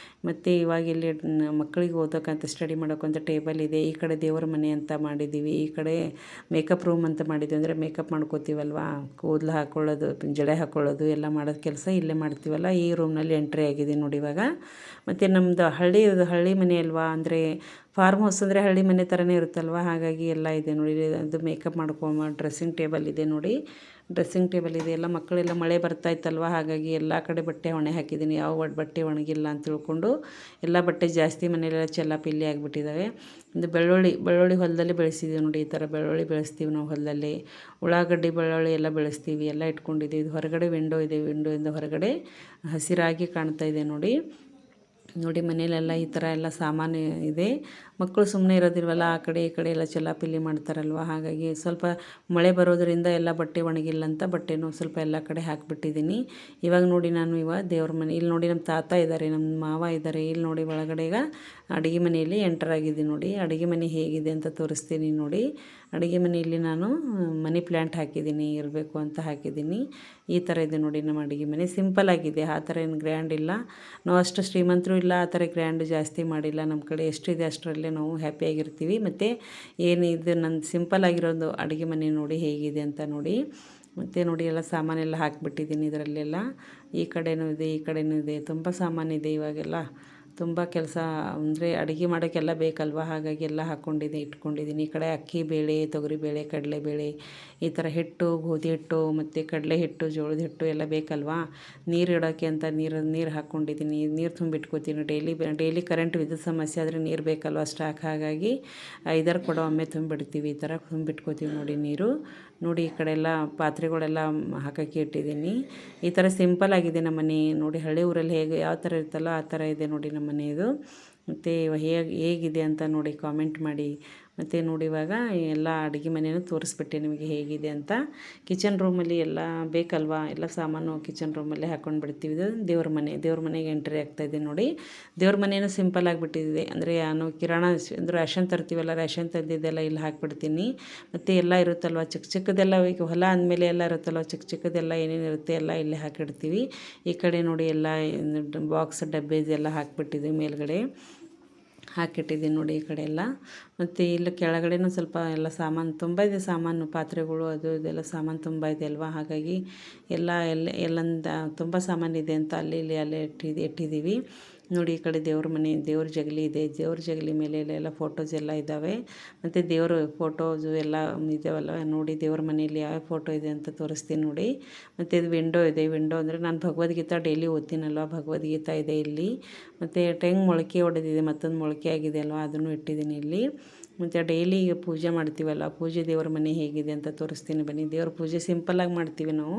ಮತ್ತು ಇವಾಗ ಇಲ್ಲಿ ಮಕ್ಕಳಿಗೆ ಓದೋಕ್ಕಂತ ಸ್ಟಡಿ ಮಾಡೋಕ್ಕಂತ ಟೇಬಲ್ ಇದೆ. ಈ ಕಡೆ ದೇವರ ಮನೆ ಅಂತ ಮಾಡಿದ್ದೀವಿ. ಈ ಕಡೆ ಮೇಕಪ್ ರೂಮ್ ಅಂತ ಮಾಡಿದ್ದೀವಿ, ಅಂದರೆ ಮೇಕಪ್ ಮಾಡ್ಕೋತೀವಲ್ವ, ಕೂದಲು ಹಾಕ್ಕೊಳ್ಳೋದು, ಜಡೆ ಹಾಕ್ಕೊಳ್ಳೋದು ಎಲ್ಲ ಮಾಡೋದು ಕೆಲಸ ಇಲ್ಲೇ ಮಾಡ್ತೀವಲ್ಲ, ಈ ರೂಮ್ನಲ್ಲಿ ಎಂಟ್ರಿ ಆಗಿದೆ ನೋಡಿ ಇವಾಗ. ಮತ್ತು ನಮ್ಮದು ಹಳ್ಳಿ ಮನೆ ಅಲ್ವಾ, ಅಂದರೆ ಫಾರ್ಮ್ ಹೌಸ್ ಅಂದರೆ ಹಳ್ಳಿ ಮನೆ ಥರನೇ ಇರುತ್ತಲ್ವ, ಹಾಗಾಗಿ ಎಲ್ಲ ಇದೆ ನೋಡಿ. ಅದು ಮೇಕಪ್ ಮಾಡ್ಕೊಂಬ ಡ್ರೆಸ್ಸಿಂಗ್ ಟೇಬಲ್ ಇದೆ ನೋಡಿ. ಡ್ರೆಸ್ಸಿಂಗ್ ಟೇಬಲ್ ಇದೆ. ಎಲ್ಲ ಮಕ್ಕಳೆಲ್ಲ ಮಳೆ ಬರ್ತಾಯಿತ್ತಲ್ವ, ಹಾಗಾಗಿ ಎಲ್ಲ ಕಡೆ ಬಟ್ಟೆ ಒಣೆ ಹಾಕಿದ್ದೀನಿ. ಯಾವ ಬಟ್ಟೆ ಒಣಗಿಲ್ಲ ಅಂತ ತಿಳ್ಕೊಂಡು ಎಲ್ಲ ಬಟ್ಟೆ ಜಾಸ್ತಿ ಮನೆಯಲ್ಲೆಲ್ಲ ಚೆಲ್ಲಾಪಿಲ್ಲಿ ಆಗಿಬಿಟ್ಟಿದ್ದಾವೆ. ಇದು ಬೆಳ್ಳುಳ್ಳಿ ಹೊಲದಲ್ಲಿ ಬೆಳೆಸಿದ್ದೀವಿ ನೋಡಿ. ಈ ಥರ ಬೆಳ್ಳುಳ್ಳಿ ಬೆಳೆಸ್ತೀವಿ ನಾವು ಹೊಲದಲ್ಲಿ. ಉಳ್ಳಾಗಡ್ಡಿ, ಬೆಳ್ಳುಳ್ಳಿ ಎಲ್ಲ ಬೆಳೆಸ್ತೀವಿ, ಎಲ್ಲ ಇಟ್ಕೊಂಡಿದ್ದೀವಿ. ಇದು ಹೊರಗಡೆ ವಿಂಡೋ ಇದೆ. ವಿಂಡೋಯಿಂದ ಹೊರಗಡೆ ಹಸಿರಾಗಿ ಕಾಣ್ತಾ ಇದೆ ನೋಡಿ. ಮನೆಯಲ್ಲೆಲ್ಲ ಈ ಥರ ಎಲ್ಲ ಸಾಮಾನು ಇದೆ. ಮಕ್ಕಳು ಸುಮ್ಮನೆ ಇರೋದಿಲ್ವಲ್ಲ, ಆ ಕಡೆ ಈ ಕಡೆ ಎಲ್ಲ ಚೆಲ್ಲಾಪಿಲ್ಲಿ ಮಾಡ್ತಾರಲ್ವ, ಹಾಗಾಗಿ ಸ್ವಲ್ಪ ಮಳೆ ಬರೋದರಿಂದ ಎಲ್ಲ ಬಟ್ಟೆ ಒಣಗಿಲ್ಲ ಅಂತ ಬಟ್ಟೆನೂ ಸ್ವಲ್ಪ ಎಲ್ಲ ಕಡೆ ಹಾಕಿಬಿಟ್ಟಿದ್ದೀನಿ. ಇವಾಗ ನೋಡಿ, ನಾನು ದೇವ್ರ ಮನೆ, ಇಲ್ಲಿ ನೋಡಿ ನಮ್ಮ ತಾತ ಇದ್ದಾರೆ, ನಮ್ಮ ಮಾವ ಇದ್ದಾರೆ. ಇಲ್ಲಿ ನೋಡಿ ಒಳಗಡೆ ಈಗ ಅಡುಗೆ ಮನೆಯಲ್ಲಿ ಎಂಟರ್ ಆಗಿದ್ದೀನಿ ನೋಡಿ. ಅಡುಗೆ ಮನೆ ಹೇಗಿದೆ ಅಂತ ತೋರಿಸ್ತೀನಿ ನೋಡಿ. ಅಡುಗೆ ಮನೆಯಲ್ಲಿ ನಾನು ಮನಿ ಪ್ಲ್ಯಾಂಟ್ ಹಾಕಿದ್ದೀನಿ, ಇರಬೇಕು ಅಂತ ಹಾಕಿದ್ದೀನಿ. ಈ ಥರ ಇದೆ ನೋಡಿ ನಮ್ಮ ಅಡುಗೆ ಮನೆ. ಸಿಂಪಲ್ ಆಗಿದೆ, ಆ ಥರ ಏನು ಗ್ರ್ಯಾಂಡ್ ಇಲ್ಲ. ನಾವು ಅಷ್ಟು ಶ್ರೀಮಂತರು ಇಲ್ಲ, ಆ ಥರ ಗ್ರ್ಯಾಂಡ್ ಜಾಸ್ತಿ ಮಾಡಿಲ್ಲ. ನಮ್ಮ ಕಡೆ ಎಷ್ಟಿದೆ ಅಷ್ಟರಲ್ಲೇ ನಾವು ಹ್ಯಾಪಿಯಾಗಿರ್ತೀವಿ. ಮತ್ತು ಏನಿದು ನನ್ನ ಸಿಂಪಲ್ ಆಗಿರೋದು ಅಡುಗೆ ಮನೆ ನೋಡಿ ಹೇಗಿದೆ ಅಂತ ನೋಡಿ. ಮತ್ತು ನೋಡಿ ಎಲ್ಲ ಸಾಮಾನೆಲ್ಲ ಹಾಕಿಬಿಟ್ಟಿದ್ದೀನಿ ಇದರಲ್ಲೆಲ್ಲ. ಈ ಕಡೆನೂ ಇದೆ, ಈ ಕಡೆನೂ ಇದೆ, ತುಂಬ ಸಾಮಾನಿದೆ. ಇವಾಗೆಲ್ಲ ತುಂಬ ಕೆಲಸ, ಅಂದರೆ ಅಡುಗೆ ಮಾಡೋಕ್ಕೆಲ್ಲ ಬೇಕಲ್ವ, ಹಾಗಾಗಿ ಎಲ್ಲ ಇಟ್ಕೊಂಡಿದ್ದೀನಿ. ಈ ಕಡೆ ಅಕ್ಕಿ ಬೇಳೆ, ತೊಗರಿಬೇಳೆ, ಕಡಲೆಬೇಳೆ, ಈ ಥರ ಹಿಟ್ಟು, ಗೋಧಿ ಹಿಟ್ಟು ಮತ್ತು ಕಡಲೆ ಹಿಟ್ಟು, ಜೋಳದ ಹಿಟ್ಟು ಎಲ್ಲ ಬೇಕಲ್ವಾ. ನೀರು ಇಡೋಕ್ಕೆ ಅಂತ ನೀರು ಹಾಕ್ಕೊಂಡಿದ್ದೀನಿ. ನೀರು ತುಂಬಿಟ್ಕೋತೀನಿ ಡೈಲಿ ಕರೆಂಟ್ ವಿದ್ಯುತ್ ಸಮಸ್ಯೆ ಆದರೆ ನೀರು ಬೇಕಲ್ವ ಸ್ಟಾಕ್, ಹಾಗಾಗಿ 5-6 ಕೊಡ ಒಮ್ಮೆ ತುಂಬಿಡ್ತೀವಿ. ಈ ಥರ ತುಂಬಿಟ್ಕೋತೀವಿ ನೋಡಿ ನೀರು. ನೋಡಿ ಈ ಕಡೆ ಎಲ್ಲ ಪಾತ್ರೆಗಳೆಲ್ಲ ಹಾಕೋಕ್ಕೆ ಇಟ್ಟಿದ್ದೀನಿ. ಈ ಥರ ಸಿಂಪಲ್ ಆಗಿದೆ ನಮ್ಮ ಮನೆ ನೋಡಿ. ಹಳ್ಳಿ ಊರಲ್ಲಿ ಹೇಗೆ ಯಾವ ಥರ ಇರುತ್ತಲ್ಲ ಆ ಥರ ಇದೆ ನೋಡಿ ನಮ್ಮ ಮನೆಯದು. ಮತ್ತು ಹೇಗಿದೆ ಅಂತ ನೋಡಿ ಕಾಮೆಂಟ್ ಮಾಡಿ. ಮತ್ತು ನೋಡಿ ಇವಾಗ ಎಲ್ಲ ಅಡುಗೆ ಮನೆಯೂ ತೋರಿಸ್ಬಿಟ್ಟೆ ನಿಮಗೆ ಹೇಗಿದೆ ಅಂತ. ಕಿಚನ್ ರೂಮಲ್ಲಿ ಎಲ್ಲ ಬೇಕಲ್ವಾ, ಎಲ್ಲ ಸಾಮಾನು ಕಿಚನ್ ರೂಮಲ್ಲೇ ಹಾಕ್ಕೊಂಡು ಬಿಡ್ತೀವಿ. ಇದು ದೇವ್ರ ಮನೆಗೆ ಎಂಟ್ರಿ ಆಗ್ತಾಯಿದೆ ನೋಡಿ. ದೇವ್ರ ಮನೆಯೂ ಸಿಂಪಲ್ ಆಗಿಬಿಟ್ಟಿದೆ. ಅಂದರೆ ನಾನು ಕಿರಾಣ ಅಂದರೆ ರೇಷನ್ ತರ್ತೀವಲ್ಲ, ರೇಷನ್ ತಂದಿದ್ದೆಲ್ಲ ಇಲ್ಲಿ ಹಾಕಿಬಿಡ್ತೀನಿ. ಮತ್ತು ಎಲ್ಲ ಇರುತ್ತಲ್ವ ಚಿಕ್ಕ ಚಿಕ್ಕದೆಲ್ಲ, ಈಗ ಹೊಲ ಅಂದಮೇಲೆ ಎಲ್ಲ ಇರುತ್ತಲ್ವ ಚಿಕ್ಕ ಚಿಕ್ಕದೆಲ್ಲ ಏನೇನು ಇರುತ್ತೆ ಎಲ್ಲ ಇಲ್ಲೇ ಹಾಕಿಡ್ತೀವಿ. ಈ ಕಡೆ ನೋಡಿ ಎಲ್ಲ ಬಾಕ್ಸ್ ಡಬ್ಬಿದೆಲ್ಲ ಹಾಕಿಬಿಟ್ಟಿದ್ದೀವಿ, ಮೇಲ್ಗಡೆ ಹಾಕಿಟ್ಟಿದ್ದೀನಿ ನೋಡಿ ಈ ಕಡೆ ಎಲ್ಲ. ಮತ್ತು ಇಲ್ಲಿ ಕೆಳಗಡೆನೂ ಸ್ವಲ್ಪ ಎಲ್ಲ ಸಾಮಾನು ತುಂಬ ಇದೆ, ಸಾಮಾನು ಪಾತ್ರೆಗಳು ಅದು ಇದೆಲ್ಲ ಸಾಮಾನು ತುಂಬ ಇದೆ ಅಲ್ವಾ, ಹಾಗಾಗಿ ಎಲ್ಲಂದ ತುಂಬ ಸಾಮಾನಿದೆ ಅಂತ ಅಲ್ಲಿ ಇಲ್ಲಿ ಅಲ್ಲೇ ಇಟ್ಟಿದ್ದೀವಿ ನೋಡಿ. ಈ ಕಡೆ ದೇವ್ರ ಮನೆ, ದೇವ್ರ ಜಗಲಿ ಇದೆ. ದೇವ್ರ ಜಗಲಿ ಮೇಲೆ ಎಲ್ಲ ಫೋಟೋಸ್ ಎಲ್ಲ ಇದ್ದಾವೆ. ಮತ್ತು ದೇವರು ಫೋಟೋಸು ಎಲ್ಲ ಇದ್ದಾವಲ್ಲ ನೋಡಿ. ದೇವ್ರ ಮನೆಯಲ್ಲಿ ಯಾವ ಫೋಟೋ ಇದೆ ಅಂತ ತೋರಿಸ್ತೀನಿ ನೋಡಿ. ಮತ್ತು ಇದು ವಿಂಡೋ ಇದೆ. ವಿಂಡೋ ಅಂದರೆ ನಾನು ಭಗವದ್ಗೀತಾ ಡೈಲಿ ಓದ್ತೀನಲ್ವ, ಭಗವದ್ಗೀತಾ ಇದೆ ಇಲ್ಲಿ. ಮತ್ತು ಟೆಂಗ್ ಮೊಳಕೆ ಹೊಡೆದಿದೆ, ಮತ್ತೊಂದು ಮೊಳಕೆ ಆಗಿದೆ ಅಲ್ವ, ಅದನ್ನು ಇಟ್ಟಿದ್ದೀನಿ ಇಲ್ಲಿ. ಮತ್ತು ಡೈಲಿ ಈಗ ಪೂಜೆ ಮಾಡ್ತೀವಲ್ಲ, ಪೂಜೆ ದೇವ್ರ ಮನೆ ಹೇಗಿದೆ ಅಂತ ತೋರಿಸ್ತೀನಿ ಬನ್ನಿ. ದೇವ್ರ ಪೂಜೆ ಸಿಂಪಲ್ಲಾಗಿ ಮಾಡ್ತೀವಿ ನಾವು,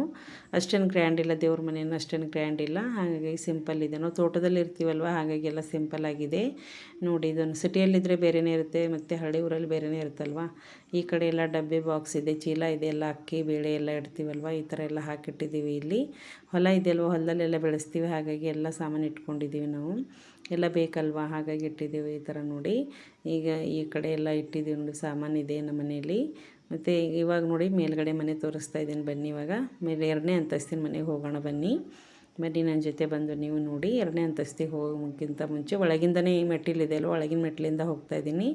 ಅಷ್ಟೇನು ಗ್ರ್ಯಾಂಡ್ ಇಲ್ಲ. ದೇವ್ರ ಮನೆಯನ್ನು ಅಷ್ಟೇನು ಗ್ರ್ಯಾಂಡ್ ಇಲ್ಲ, ಹಾಗಾಗಿ ಸಿಂಪಲ್ ಇದೆ. ನಾವು ತೋಟದಲ್ಲಿ ಇರ್ತೀವಲ್ವ, ಹಾಗಾಗಿ ಎಲ್ಲ ಸಿಂಪಲ್ ಆಗಿದೆ ನೋಡಿ. ಇದನ್ನು ಸಿಟಿಯಲ್ಲಿದ್ದರೆ ಬೇರೆಯೇ ಇರುತ್ತೆ, ಮತ್ತು ಹಳ್ಳಿ ಊರಲ್ಲಿ ಬೇರೆಯೇ ಇರುತ್ತಲ್ವ. ಈ ಕಡೆ ಎಲ್ಲ ಡಬ್ಬೆ ಬಾಕ್ಸ್ ಇದೆ, ಚೀಲ ಇದೆ, ಎಲ್ಲ ಅಕ್ಕಿ ಬೇಳೆ ಎಲ್ಲ ಇಡ್ತೀವಲ್ವ, ಈ ಥರ ಎಲ್ಲ ಹಾಕಿಟ್ಟಿದ್ದೀವಿ. ಇಲ್ಲಿ ಹೊಲ ಇದೆಯಲ್ವ, ಹೊಲದಲ್ಲೆಲ್ಲ ಬೆಳೆಸ್ತೀವಿ, ಹಾಗಾಗಿ ಎಲ್ಲ ಸಾಮಾನು ಇಟ್ಕೊಂಡಿದ್ದೀವಿ ನಾವು. ಎಲ್ಲ ಬೇಕಲ್ವ, ಹಾಗಾಗಿ ಇಟ್ಟಿದ್ದೀವಿ ಈ ಥರ ನೋಡಿ. ಈಗ ಈ ಕಡೆ ಎಲ್ಲ ಇಟ್ಟಿದ್ದೀವಿ ನೋಡಿ, ಸಾಮಾನಿದೆ ನಮ್ಮ ಮನೆಯಲ್ಲಿ. ಮತ್ತು ಇವಾಗ ನೋಡಿ ಮೇಲ್ಗಡೆ ಮನೆ ತೋರಿಸ್ತಾ ಇದ್ದೀನಿ ಬನ್ನಿ. ಇವಾಗ ಮೇಲೆ 2ನೇ ಅಂತಸ್ತಿನ ಮನೆಗೆ ಹೋಗೋಣ ಬನ್ನಿ. ನನ್ನ ಜೊತೆ ಬಂದು ನೀವು ನೋಡಿ. 2ನೇ ಅಂತಸ್ತಿಗೆ ಹೋಗೋಕ್ಕಿಂತ ಮುಂಚೆ ಒಳಗಿಂದನೇ ಮೆಟ್ಟಿಲಿದೆ ಅಲ್ವ, ಒಳಗಿನ ಮೆಟ್ಟಿಲಿಂದ ಹೋಗ್ತಾಯಿದ್ದೀನಿ.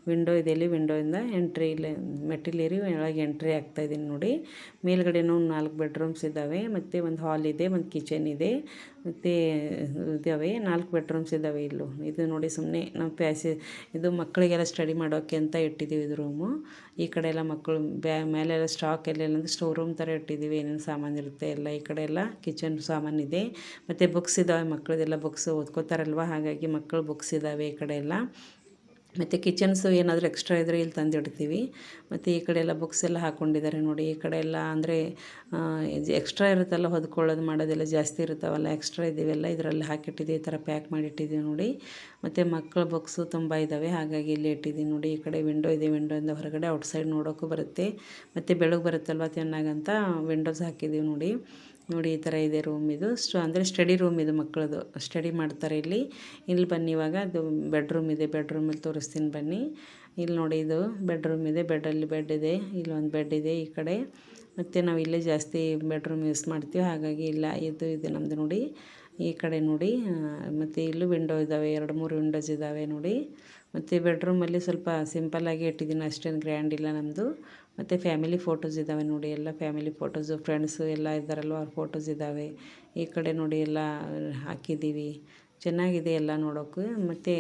ವಿಂಡೋ ಇದೆ, ಇಲ್ಲಿ ವಿಂಡೋಯಿಂದ ಎಂಟ್ರಿ, ಇಲ್ಲಿ ಮೆಟ್ಟಿಲೇರಿ ಒಳಗೆ ಎಂಟ್ರಿ ಆಗ್ತಾಯಿದ್ದೀನಿ ನೋಡಿ. ಮೇಲ್ಗಡೆನೂ 4 ಬೆಡ್ರೂಮ್ಸ್ ಇದ್ದಾವೆ, ಮತ್ತು ಒಂದು ಹಾಲ್ ಇದೆ, ಒಂದು ಕಿಚನ್ ಇದೆ, ಮತ್ತು ಇದ್ದಾವೆ 4 ಬೆಡ್ರೂಮ್ಸ್ ಇದ್ದಾವೆ ಇಲ್ಲೂ. ಇದು ನೋಡಿ ಸುಮ್ಮನೆ ನಾವು ಇದು ಮಕ್ಕಳಿಗೆಲ್ಲ ಸ್ಟಡಿ ಮಾಡೋಕ್ಕೆ ಅಂತ ಇಟ್ಟಿದ್ದೀವಿ ಇದು ರೂಮು. ಈ ಕಡೆ ಎಲ್ಲ ಮಕ್ಕಳು ಮೇಲೆಲ್ಲ ಸ್ಟಾಕ್ ಎಲ್ಲ ಸ್ಟೋರ್ ರೂಮ್ ಥರ ಇಟ್ಟಿದ್ದೀವಿ, ಏನೇನು ಸಾಮಾನು ಇರುತ್ತೆ ಎಲ್ಲ. ಈ ಕಡೆ ಎಲ್ಲ ಕಿಚನ್ ಸಾಮಾನಿದೆ, ಮತ್ತು ಬುಕ್ಸ್ ಇದ್ದಾವೆ, ಮಕ್ಕಳದೆಲ್ಲ ಬುಕ್ಸ್ ಓದ್ಕೋತಾರಲ್ವ, ಹಾಗಾಗಿ ಮಕ್ಕಳು ಬುಕ್ಸ್ ಇದ್ದಾವೆ ಈ ಕಡೆ ಎಲ್ಲ. ಮತ್ತು ಕಿಚನ್ಸು ಏನಾದರೂ ಎಕ್ಸ್ಟ್ರಾ ಇದ್ದರೆ ಇಲ್ಲಿ ತಂದಿಡ್ತೀವಿ. ಮತ್ತು ಈ ಕಡೆ ಎಲ್ಲ ಬುಕ್ಸ್ ಎಲ್ಲ ಹಾಕ್ಕೊಂಡಿದ್ದಾರೆ ನೋಡಿ. ಈ ಕಡೆ ಎಲ್ಲ ಅಂದರೆ ಎಕ್ಸ್ಟ್ರಾ ಇರುತ್ತಲ್ಲ, ಹೊದ್ಕೊಳ್ಳೋದು ಮಾಡೋದೆಲ್ಲ ಜಾಸ್ತಿ ಇರುತ್ತವಲ್ಲ, ಎಕ್ಸ್ಟ್ರಾ ಇದ್ದೀವೆಲ್ಲ ಇದರಲ್ಲಿ ಹಾಕಿಟ್ಟಿದ್ದೀವಿ, ಈ ಥರ ಪ್ಯಾಕ್ ಮಾಡಿ ಇಟ್ಟಿದ್ದೀವಿ ನೋಡಿ. ಮತ್ತು ಮಕ್ಕಳ ಬುಕ್ಸು ತುಂಬ ಇದ್ದಾವೆ, ಹಾಗಾಗಿ ಇಲ್ಲಿ ಇಟ್ಟಿದ್ದೀನಿ ನೋಡಿ. ಈ ಕಡೆ ವಿಂಡೋ ಇದೆ, ವಿಂಡೋಯಿಂದ ಹೊರಗಡೆ ಔಟ್ಸೈಡ್ ನೋಡೋಕ್ಕೂ ಬರುತ್ತೆ, ಮತ್ತು ಬೆಳಗ್ಗೆ ಬರುತ್ತಲ್ವ ಚೆನ್ನಾಗಂತ ವಿಂಡೋಸ್ ಹಾಕಿದ್ದೀವಿ ನೋಡಿ. ನೋಡಿ ಈ ಥರ ಇದೆ ರೂಮ್ ಇದು. ಅಂದರೆ ಸ್ಟಡಿ ರೂಮ್ ಇದು, ಮಕ್ಕಳದು ಸ್ಟಡಿ ಮಾಡ್ತಾರೆ ಇಲ್ಲಿ. ಇಲ್ಲಿ ಬನ್ನಿ, ಇವಾಗ ಅದು ಬೆಡ್ರೂಮ್ ಇದೆ, ಬೆಡ್ರೂಮಲ್ಲಿ ತೋರಿಸ್ತೀನಿ ಬನ್ನಿ. ಇಲ್ಲಿ ನೋಡಿ, ಇದು ಬೆಡ್ರೂಮ್ ಇದೆ, ಬೆಡ್ಡಲ್ಲಿ ಬೆಡ್ ಇದೆ, ಇಲ್ಲೊಂದು ಬೆಡ್ ಇದೆ ಈ ಕಡೆ. ಮತ್ತು ನಾವು ಇಲ್ಲೇ ಜಾಸ್ತಿ ಬೆಡ್ರೂಮ್ ಯೂಸ್ ಮಾಡ್ತೀವಿ, ಹಾಗಾಗಿ ಇಲ್ಲ ಇದು ನಮ್ಮದು ನೋಡಿ. ಈ ಕಡೆ ನೋಡಿ, ಮತ್ತು ಇಲ್ಲೂ ವಿಂಡೋ ಇದ್ದಾವೆ, 2-3 ವಿಂಡೋಸ್ ಇದ್ದಾವೆ ನೋಡಿ. ಮತ್ತು ಬೆಡ್ರೂಮಲ್ಲಿ ಸ್ವಲ್ಪ ಸಿಂಪಲ್ಲಾಗಿ ಇಟ್ಟಿದ್ದೀನಿ, ಅಷ್ಟೇನು ಗ್ರ್ಯಾಂಡ್ ಇಲ್ಲ ನಮ್ಮದು. ಮತ್ತು ಫ್ಯಾಮಿಲಿ ಫೋಟೋಸ್ ಇದ್ದಾವೆ ನೋಡಿ, ಎಲ್ಲ ಫ್ಯಾಮಿಲಿ ಫೋಟೋಸು, ಫ್ರೆಂಡ್ಸು ಎಲ್ಲ ಇದ್ದಾರಲ್ವ, ಅವ್ರ ಫೋಟೋಸ್ ಇದ್ದಾವೆ. ಈ ಕಡೆ ನೋಡಿ ಎಲ್ಲ ಹಾಕಿದ್ದೀವಿ, ಚೆನ್ನಾಗಿದೆ ಎಲ್ಲ ನೋಡೋಕ್ಕೆ. ಮತ್ತು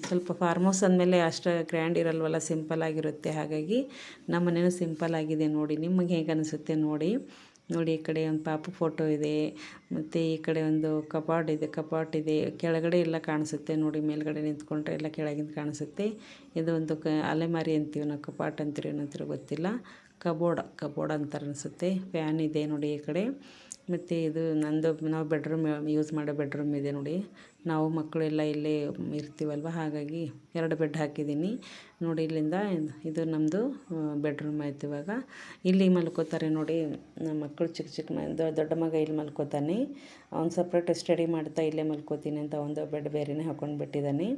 ಸ್ವಲ್ಪ ಫಾರ್ಮ್ ಹೌಸ್ ಅಂದಮೇಲೆ ಅಷ್ಟು ಗ್ರ್ಯಾಂಡ್ ಇರಲ್ವಲ್ಲ, ಸಿಂಪಲ್ಲಾಗಿರುತ್ತೆ, ಹಾಗಾಗಿ ನಮ್ಮ ಮನೇನೂ ಸಿಂಪಲ್ಲಾಗಿದೆ ನೋಡಿ. ನಿಮಗೆ ಹೇಗೆ ಅನಿಸುತ್ತೆ ನೋಡಿ. ನೋಡಿ ಈ ಕಡೆ ಒಂದು ಪಾಪು ಫೋಟೋ ಇದೆ, ಮತ್ತು ಈ ಕಡೆ ಒಂದು ಕಪಾಟ್ ಇದೆ, ಕೆಳಗಡೆ ಎಲ್ಲ ಕಾಣಿಸುತ್ತೆ ನೋಡಿ. ಮೇಲ್ಗಡೆ ನಿಂತ್ಕೊಂಡ್ರೆ ಎಲ್ಲ ಕೆಳಗಿಂದ ಕಾಣಿಸುತ್ತೆ. ಇದು ಒಂದು ಅಲೆಮಾರಿ ಅಂತೀವಿ ನಾವು, ಕಪಾಟ್ ಅಂತೀರಿ ಏನಂತೀರೋ ಗೊತ್ತಿಲ್ಲ, ಕಬೋರ್ಡ್ ಅಂತಾರೆ ಅನಿಸುತ್ತೆ. ಫ್ಯಾನ್ ಇದೆ ನೋಡಿ ಈ ಕಡೆ. ಮತ್ತು ಇದು ನಾವು ಬೆಡ್ರೂಮ್ ಯೂಸ್ ಮಾಡೋ ಬೆಡ್ರೂಮ್ ಇದೆ ನೋಡಿ. ನಾವು ಮಕ್ಕಳು ಎಲ್ಲ ಇಲ್ಲೇ ಇರ್ತೀವಲ್ವ, ಹಾಗಾಗಿ 2 ಬೆಡ್ ಹಾಕಿದ್ದೀನಿ ನೋಡಿ. ಇಲ್ಲಿಂದ ಇದು ನಮ್ಮದು ಬೆಡ್ರೂಮ್ ಆಯ್ತು. ಇವಾಗ ಇಲ್ಲಿ ಮಲ್ಕೋತಾರೆ ನೋಡಿ ನಮ್ಮ ಮಕ್ಕಳು, ಚಿಕ್ಕ ದೊಡ್ಡ ಮಗ ಇಲ್ಲಿ ಮಲ್ಕೋತಾನೆ. ಅವ್ನು ಸಪ್ರೇಟ್ ಸ್ಟಡಿ ಮಾಡ್ತಾ ಇಲ್ಲೇ ಮಲ್ಕೋತೀನಿ ಅಂತ ಒಂದು ಬೆಡ್ ಬೇರೆಯೇ ಹಾಕ್ಕೊಂಡು ಬಿಟ್ಟಿದ್ದಾನೆ.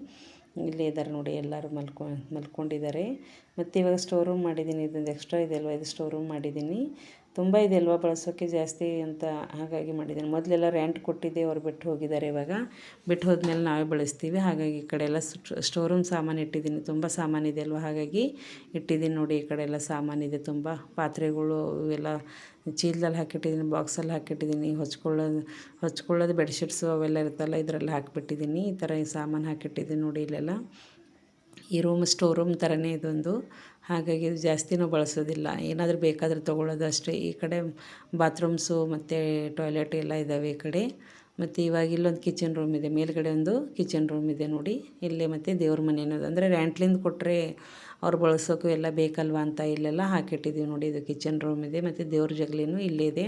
ಇಲ್ಲೇ ಇದ್ದಾರೆ ನೋಡಿ, ಎಲ್ಲರೂ ಮಲ್ಕೊಂಡಿದ್ದಾರೆ. ಮತ್ತು ಇವಾಗ ಸ್ಟೋರ್ ರೂಮ್ ಮಾಡಿದ್ದೀನಿ, ಇದೊಂದು ಎಕ್ಸ್ಟ್ರಾ ಇದೆ ಅಲ್ವ, ಇದು ಸ್ಟೋರ್ ರೂಮ್ ಮಾಡಿದ್ದೀನಿ. ತುಂಬ ಇದೆ ಅಲ್ವ ಬಳಸೋಕ್ಕೆ ಜಾಸ್ತಿ ಅಂತ, ಹಾಗಾಗಿ ಮಾಡಿದ್ದೀನಿ. ಮೊದಲೆಲ್ಲ ರೆಂಟ್ ಕೊಟ್ಟಿದ್ದೆ, ಅವ್ರು ಬಿಟ್ಟು ಹೋಗಿದ್ದಾರೆ. ಇವಾಗ ಬಿಟ್ಟು ಹೋದ್ಮೇಲೆ ನಾವೇ ಬಳಸ್ತೀವಿ, ಹಾಗಾಗಿ ಈ ಕಡೆ ಎಲ್ಲ ಸ್ಟೋರ್ ರೂಮ್ ಸಾಮಾನು ಇಟ್ಟಿದ್ದೀನಿ. ತುಂಬ ಸಾಮಾನಿದೆ ಅಲ್ವ, ಹಾಗಾಗಿ ಇಟ್ಟಿದ್ದೀನಿ ನೋಡಿ. ಈ ಕಡೆ ಎಲ್ಲ ಸಾಮಾನಿದೆ ತುಂಬ, ಪಾತ್ರೆಗಳು ಇವೆಲ್ಲ ಚೀಲದಲ್ಲಿ ಹಾಕಿಟ್ಟಿದ್ದೀನಿ, ಬಾಕ್ಸಲ್ಲಿ ಹಾಕಿಟ್ಟಿದ್ದೀನಿ. ಹೊಚ್ಕೊಳ್ಳೋದು ಬೆಡ್ಶೀಟ್ಸು ಅವೆಲ್ಲ ಇರುತ್ತಲ್ಲ, ಇದರಲ್ಲಿ ಹಾಕಿಬಿಟ್ಟಿದ್ದೀನಿ. ಈ ಥರ ಈ ಸಾಮಾನು ಹಾಕಿಟ್ಟಿದ್ದೀನಿ ನೋಡಿ. ಇಲ್ಲೆಲ್ಲ ಈ ರೂಮ್ ಸ್ಟೋರ್ ರೂಮ್ ಥರನೇ ಇದೊಂದು, ಹಾಗಾಗಿ ಇದು ಜಾಸ್ತಿ ನಾವು ಬಳಸೋದಿಲ್ಲ, ಏನಾದರೂ ಬೇಕಾದರೆ ತೊಗೊಳ್ಳೋದು ಅಷ್ಟೇ. ಈ ಕಡೆ ಬಾತ್ರೂಮ್ಸು ಮತ್ತು ಟಾಯ್ಲೆಟ್ ಎಲ್ಲ ಇದ್ದಾವೆ ಈ ಕಡೆ. ಮತ್ತು ಇವಾಗ ಇಲ್ಲೊಂದು ಕಿಚನ್ ರೂಮ್ ಇದೆ, ಮೇಲ್ಗಡೆ ಒಂದು ಕಿಚನ್ ರೂಮ್ ಇದೆ ನೋಡಿ. ಇಲ್ಲೇ ಮತ್ತು ದೇವ್ರ ಮನೆ ಅನ್ನೋದು, ಅಂದರೆ ರೆಂಟ್ಲಿಂದ ಕೊಟ್ಟರೆ ಅವ್ರು ಬಳಸೋಕ್ಕೂ ಎಲ್ಲ ಬೇಕಲ್ವ ಅಂತ ಇಲ್ಲೆಲ್ಲ ಹಾಕಿಟ್ಟಿದ್ದೀವಿ ನೋಡಿ. ಇದು ಕಿಚನ್ ರೂಮ್ ಇದೆ, ಮತ್ತು ದೇವ್ರ ಜಗಲಿನೂ ಇಲ್ಲೇ ಇದೆ.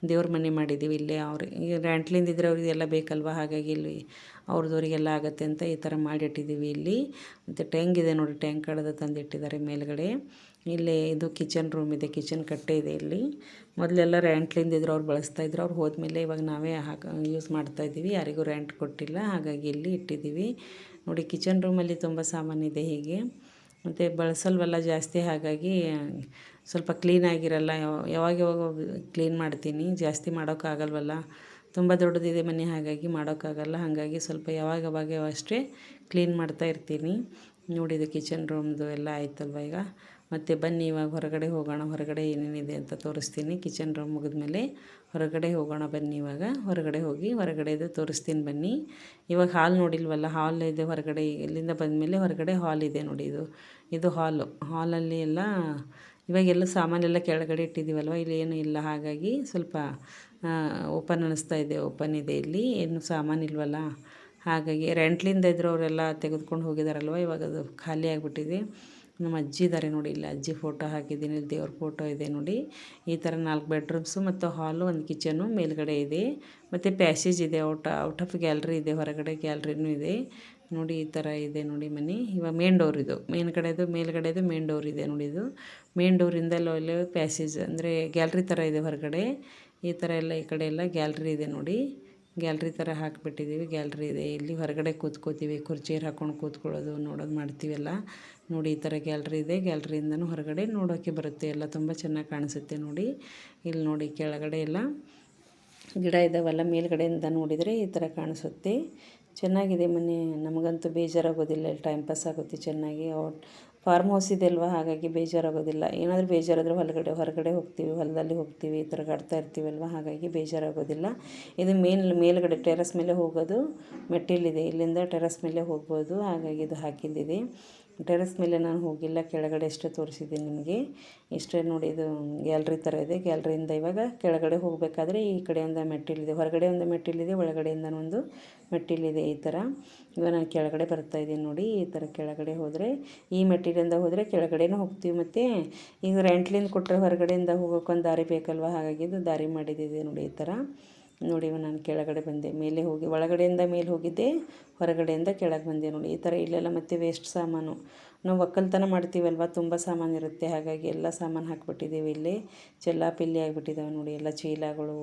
ದೇವ್ರ ಮನೆ ಮಾಡಿದ್ದೀವಿ ಇಲ್ಲೇ. ಈಗ ರ್ಯಾಂಟ್ಲಿಂದ ಇದ್ರೆ ಅವ್ರಿಗೆಲ್ಲ ಬೇಕಲ್ವ, ಹಾಗಾಗಿ ಇಲ್ಲಿ ಅವ್ರದವ್ರಿಗೆಲ್ಲ ಆಗುತ್ತೆ ಅಂತ ಈ ಥರ ಮಾಡಿಟ್ಟಿದ್ದೀವಿ ಇಲ್ಲಿ. ಮತ್ತು ಟ್ಯಾಂಕ್ ಇದೆ ನೋಡಿ, ಟ್ಯಾಂಕ್ ಕಡೆದು ತಂದಿಟ್ಟಿದ್ದಾರೆ ಮೇಲ್ಗಡೆ. ಇಲ್ಲಿ ಇದು ಕಿಚನ್ ರೂಮ್ ಇದೆ, ಕಿಚನ್ ಕಟ್ಟೆ ಇದೆ ಇಲ್ಲಿ. ಮೊದಲೆಲ್ಲ ರ್ಯಾಂಟ್ಲಿಂದ ಇದ್ರು ಅವ್ರು ಬಳಸ್ತಾಯಿದ್ರು, ಅವ್ರು ಹೋದ್ಮೇಲೆ ಇವಾಗ ನಾವೇ ಯೂಸ್ ಮಾಡ್ತಾಯಿದ್ದೀವಿ, ಯಾರಿಗೂ ರ್ಯಾಂಟ್ ಕೊಟ್ಟಿಲ್ಲ, ಹಾಗಾಗಿ ಇಲ್ಲಿ ಇಟ್ಟಿದ್ದೀವಿ ನೋಡಿ. ಕಿಚನ್ ರೂಮಲ್ಲಿ ತುಂಬ ಸಾಮಾನಿದೆ ಹೀಗೆ, ಮತ್ತು ಬಳಸಲ್ವಲ್ಲ ಜಾಸ್ತಿ, ಹಾಗಾಗಿ ಸ್ವಲ್ಪ ಕ್ಲೀನಾಗಿರಲ್ಲ. ಯಾವಾಗ ಕ್ಲೀನ್ ಮಾಡ್ತೀನಿ, ಜಾಸ್ತಿ ಮಾಡೋಕ್ಕಾಗಲ್ವಲ್ಲ, ತುಂಬ ದೊಡ್ಡದಿದೆ ಮನೆ, ಹಾಗಾಗಿ ಮಾಡೋಕ್ಕಾಗಲ್ಲ. ಹಾಗಾಗಿ ಸ್ವಲ್ಪ ಯಾವಾಗ ಅಷ್ಟೇ ಕ್ಲೀನ್ ಮಾಡ್ತಾ ಇರ್ತೀನಿ ನೋಡಿ. ಇದು ಕಿಚನ್ ರೂಮ್ದು ಎಲ್ಲ ಆಯ್ತಲ್ವ ಈಗ. ಮತ್ತು ಬನ್ನಿ ಇವಾಗ ಹೊರಗಡೆ ಹೋಗೋಣ, ಹೊರಗಡೆ ಏನೇನಿದೆ ಅಂತ ತೋರಿಸ್ತೀನಿ. ಕಿಚನ್ ರೂಮ್ ಮುಗಿದ್ಮೇಲೆ ಹೊರಗಡೆ ಹೋಗೋಣ ಬನ್ನಿ. ಇವಾಗ ಹೊರಗಡೆ ಹೋಗಿ ಹೊರಗಡೆದು ತೋರಿಸ್ತೀನಿ ಬನ್ನಿ. ಇವಾಗ ಹಾಲ್ ನೋಡಿಲ್ವಲ್ಲ, ಹಾಲ್ ಇದೆ ಹೊರಗಡೆ. ಇಲ್ಲಿಂದ ಬಂದಮೇಲೆ ಹೊರಗಡೆ ಹಾಲ್ ಇದೆ ನೋಡಿ. ಇದು ಹಾಲಲ್ಲಿ ಎಲ್ಲ ಇವಾಗೆಲ್ಲ ಸಾಮಾನೆಲ್ಲ ಕೆಳಗಡೆ ಇಟ್ಟಿದ್ದೀವಲ್ವ, ಇಲ್ಲಿ ಏನೂ ಇಲ್ಲ, ಹಾಗಾಗಿ ಸ್ವಲ್ಪ ಓಪನ್ ಅನ್ನಿಸ್ತಾ ಇದೆ. ಓಪನ್ ಇದೆ ಇಲ್ಲಿ, ಏನು ಸಾಮಾನಿಲ್ವಲ್ಲ, ಹಾಗಾಗಿ ರೆಂಟ್ಲಿಂದ ಇದ್ರು ಅವರೆಲ್ಲ ತೆಗೆದುಕೊಂಡು ಹೋಗಿದಾರಲ್ವ, ಇವಾಗ ಅದು ಖಾಲಿ ಆಗಿಬಿಟ್ಟಿದೆ. ನಮ್ಮ ಅಜ್ಜಿ ಇದ್ದಾರೆ ನೋಡಿ, ಇಲ್ಲಿ ಅಜ್ಜಿ ಫೋಟೋ ಹಾಕಿದ್ದೀನಿ, ಇಲ್ಲಿ ದೇವ್ರ ಫೋಟೋ ಇದೆ ನೋಡಿ. ಈ ಥರ 4 ಬೆಡ್ರೂಮ್ಸು ಮತ್ತು ಹಾಲು, ಒಂದು ಕಿಚನು ಮೇಲ್ಗಡೆ ಇದೆ. ಮತ್ತು ಪ್ಯಾಸೇಜ್ ಇದೆ, ಔಟ್ ಆಫ್ ಗ್ಯಾಲ್ರಿ ಇದೆ, ಹೊರಗಡೆ ಗ್ಯಾಲ್ರಿನೂ ಇದೆ ನೋಡಿ. ಈ ಥರ ಇದೆ ನೋಡಿ ಮನೆ. ಇವಾಗ ಮೇನ್ ಡೋರ್ ಇದು, ಮೇಲ್ಗಡೆದು ಮೇನ್ ಡೋರ್ ಇದೆ ನೋಡಿ. ಇದು ಮೇನ್ ಡೋರಿಂದ ಅಲ್ಲಿ ಪ್ಯಾಸೇಜ್ ಅಂದರೆ ಗ್ಯಾಲ್ರಿ ಥರ ಇದೆ ಹೊರಗಡೆ. ಈ ಥರ ಎಲ್ಲ ಈ ಕಡೆ ಎಲ್ಲ ಗ್ಯಾಲ್ರಿ ಇದೆ ನೋಡಿ. ಗ್ಯಾಲ್ರಿ ಥರ ಹಾಕಿಬಿಟ್ಟಿದ್ದೀವಿ, ಗ್ಯಾಲ್ರಿ ಇದೆ ಇಲ್ಲಿ. ಹೊರಗಡೆ ಕೂತ್ಕೋತೀವಿ, ಕುರ್ಚೇರು ಹಾಕ್ಕೊಂಡು ಕೂತ್ಕೊಳ್ಳೋದು ನೋಡೋದು ಮಾಡ್ತೀವಲ್ಲ ನೋಡಿ. ಈ ಥರ ಗ್ಯಾಲ್ರಿ ಇದೆ, ಗ್ಯಾಲ್ರಿಯಿಂದನೂ ಹೊರಗಡೆ ನೋಡೋಕ್ಕೆ ಬರುತ್ತೆ, ಎಲ್ಲ ತುಂಬ ಚೆನ್ನಾಗಿ ಕಾಣಿಸುತ್ತೆ ನೋಡಿ. ಇಲ್ಲಿ ನೋಡಿ ಕೆಳಗಡೆ ಎಲ್ಲ ಗಿಡ ಇದ್ದಾವಲ್ಲ, ಮೇಲ್ಗಡೆಯಿಂದ ನೋಡಿದರೆ ಈ ಥರ ಕಾಣಿಸುತ್ತೆ. ಚೆನ್ನಾಗಿದೆ ಮನೆ, ನಮಗಂತೂ ಬೇಜಾರಾಗೋದಿಲ್ಲ, ಇಲ್ಲಿ ಟೈಮ್ ಪಾಸ್ ಆಗುತ್ತೆ ಚೆನ್ನಾಗಿ. ಫಾರ್ಮ್ ಹೌಸ್ ಇದೆ ಅಲ್ವಾ, ಹಾಗಾಗಿ ಬೇಜಾರಾಗೋದಿಲ್ಲ. ಏನಾದರೂ ಬೇಜಾರಾದರೆ ಹೊರಗಡೆ ಹೋಗ್ತೀವಿ, ಹೊಲದಲ್ಲಿ ಹೋಗ್ತೀವಿ, ತಿರುಗಾಡ್ತಾ ಇರ್ತೀವಲ್ವ, ಹಾಗಾಗಿ ಬೇಜಾರಾಗೋದಿಲ್ಲ. ಇದು ಮೇಲ್ಗಡೆ ಟೆರಸ್ ಮೇಲೆ ಹೋಗೋದು ಮೆಟ್ಟಿಲಿದೆ, ಇಲ್ಲಿಂದ ಟೆರಸ್ ಮೇಲೆ ಹೋಗ್ಬೋದು, ಹಾಗಾಗಿ ಇದು ಹಾಕಿದ್ದಿದೆ. ಟೆರಸ್ ಮೇಲೆ ನಾನು ಹೋಗಿಲ್ಲ, ಕೆಳಗಡೆ ಅಷ್ಟೇ ತೋರಿಸಿದ್ದೀನಿ ನಿಮಗೆ. ಇಷ್ಟೇ ನೋಡಿ, ಇದು ಗ್ಯಾಲ್ರಿ ಥರ ಇದೆ. ಗ್ಯಾಲ್ರಿಯಿಂದ ಇವಾಗ ಕೆಳಗಡೆ ಹೋಗಬೇಕಾದ್ರೆ ಈ ಕಡೆಯಿಂದ ಮೆಟ್ಟಿಲಿದೆ, ಹೊರಗಡೆ ಒಂದು ಮೆಟ್ಟಿಲಿದೆ, ಒಳಗಡೆಯಿಂದ ಒಂದು ಮೆಟ್ಟಿಲಿದೆ. ಈ ಥರ ಇವಾಗ ನಾನು ಕೆಳಗಡೆ ಬರ್ತಾಯಿದ್ದೀನಿ ನೋಡಿ. ಈ ಥರ ಕೆಳಗಡೆ ಹೋದರೆ, ಈ ಮೆಟ್ಟಿಲಿಂದ ಹೋದರೆ ಕೆಳಗಡೆನೂ ಹೋಗ್ತೀವಿ. ಮತ್ತು ಈಗ ರೆಂಟ್ಲಿಂದ ಕೊಟ್ಟರೆ ಹೊರಗಡೆಯಿಂದ ಹೋಗೋಕ್ಕೊಂದು ದಾರಿ ಬೇಕಲ್ವ, ಹಾಗಾಗಿ ಇದು ದಾರಿ ಮಾಡಿದ್ದಿದೆ ನೋಡಿ. ಈ ಥರ ನೋಡಿ. ನಾನು ಕೆಳಗಡೆ ಬಂದೆ, ಮೇಲೆ ಹೋಗಿ ಒಳಗಡೆಯಿಂದ ಮೇಲೆ ಹೋಗಿದ್ದೆ, ಹೊರಗಡೆಯಿಂದ ಕೆಳಗೆ ಬಂದೆ ನೋಡಿ. ಈ ಥರ ಇಲ್ಲೆಲ್ಲ ಮತ್ತು ವೇಸ್ಟ್ ಸಾಮಾನು, ನಾವು ಒಕ್ಕಲ್ತನ ಮಾಡ್ತೀವಲ್ವ, ತುಂಬ ಸಾಮಾನು ಇರುತ್ತೆ, ಹಾಗಾಗಿ ಎಲ್ಲ ಸಾಮಾನು ಹಾಕ್ಬಿಟ್ಟಿದ್ದೀವಿ ಇಲ್ಲಿ. ಚೆಲ್ಲಾಪಿಲ್ಲಿ ಆಗಿಬಿಟ್ಟಿದ್ದಾವೆ ನೋಡಿ. ಎಲ್ಲ ಚೀಲಗಳು,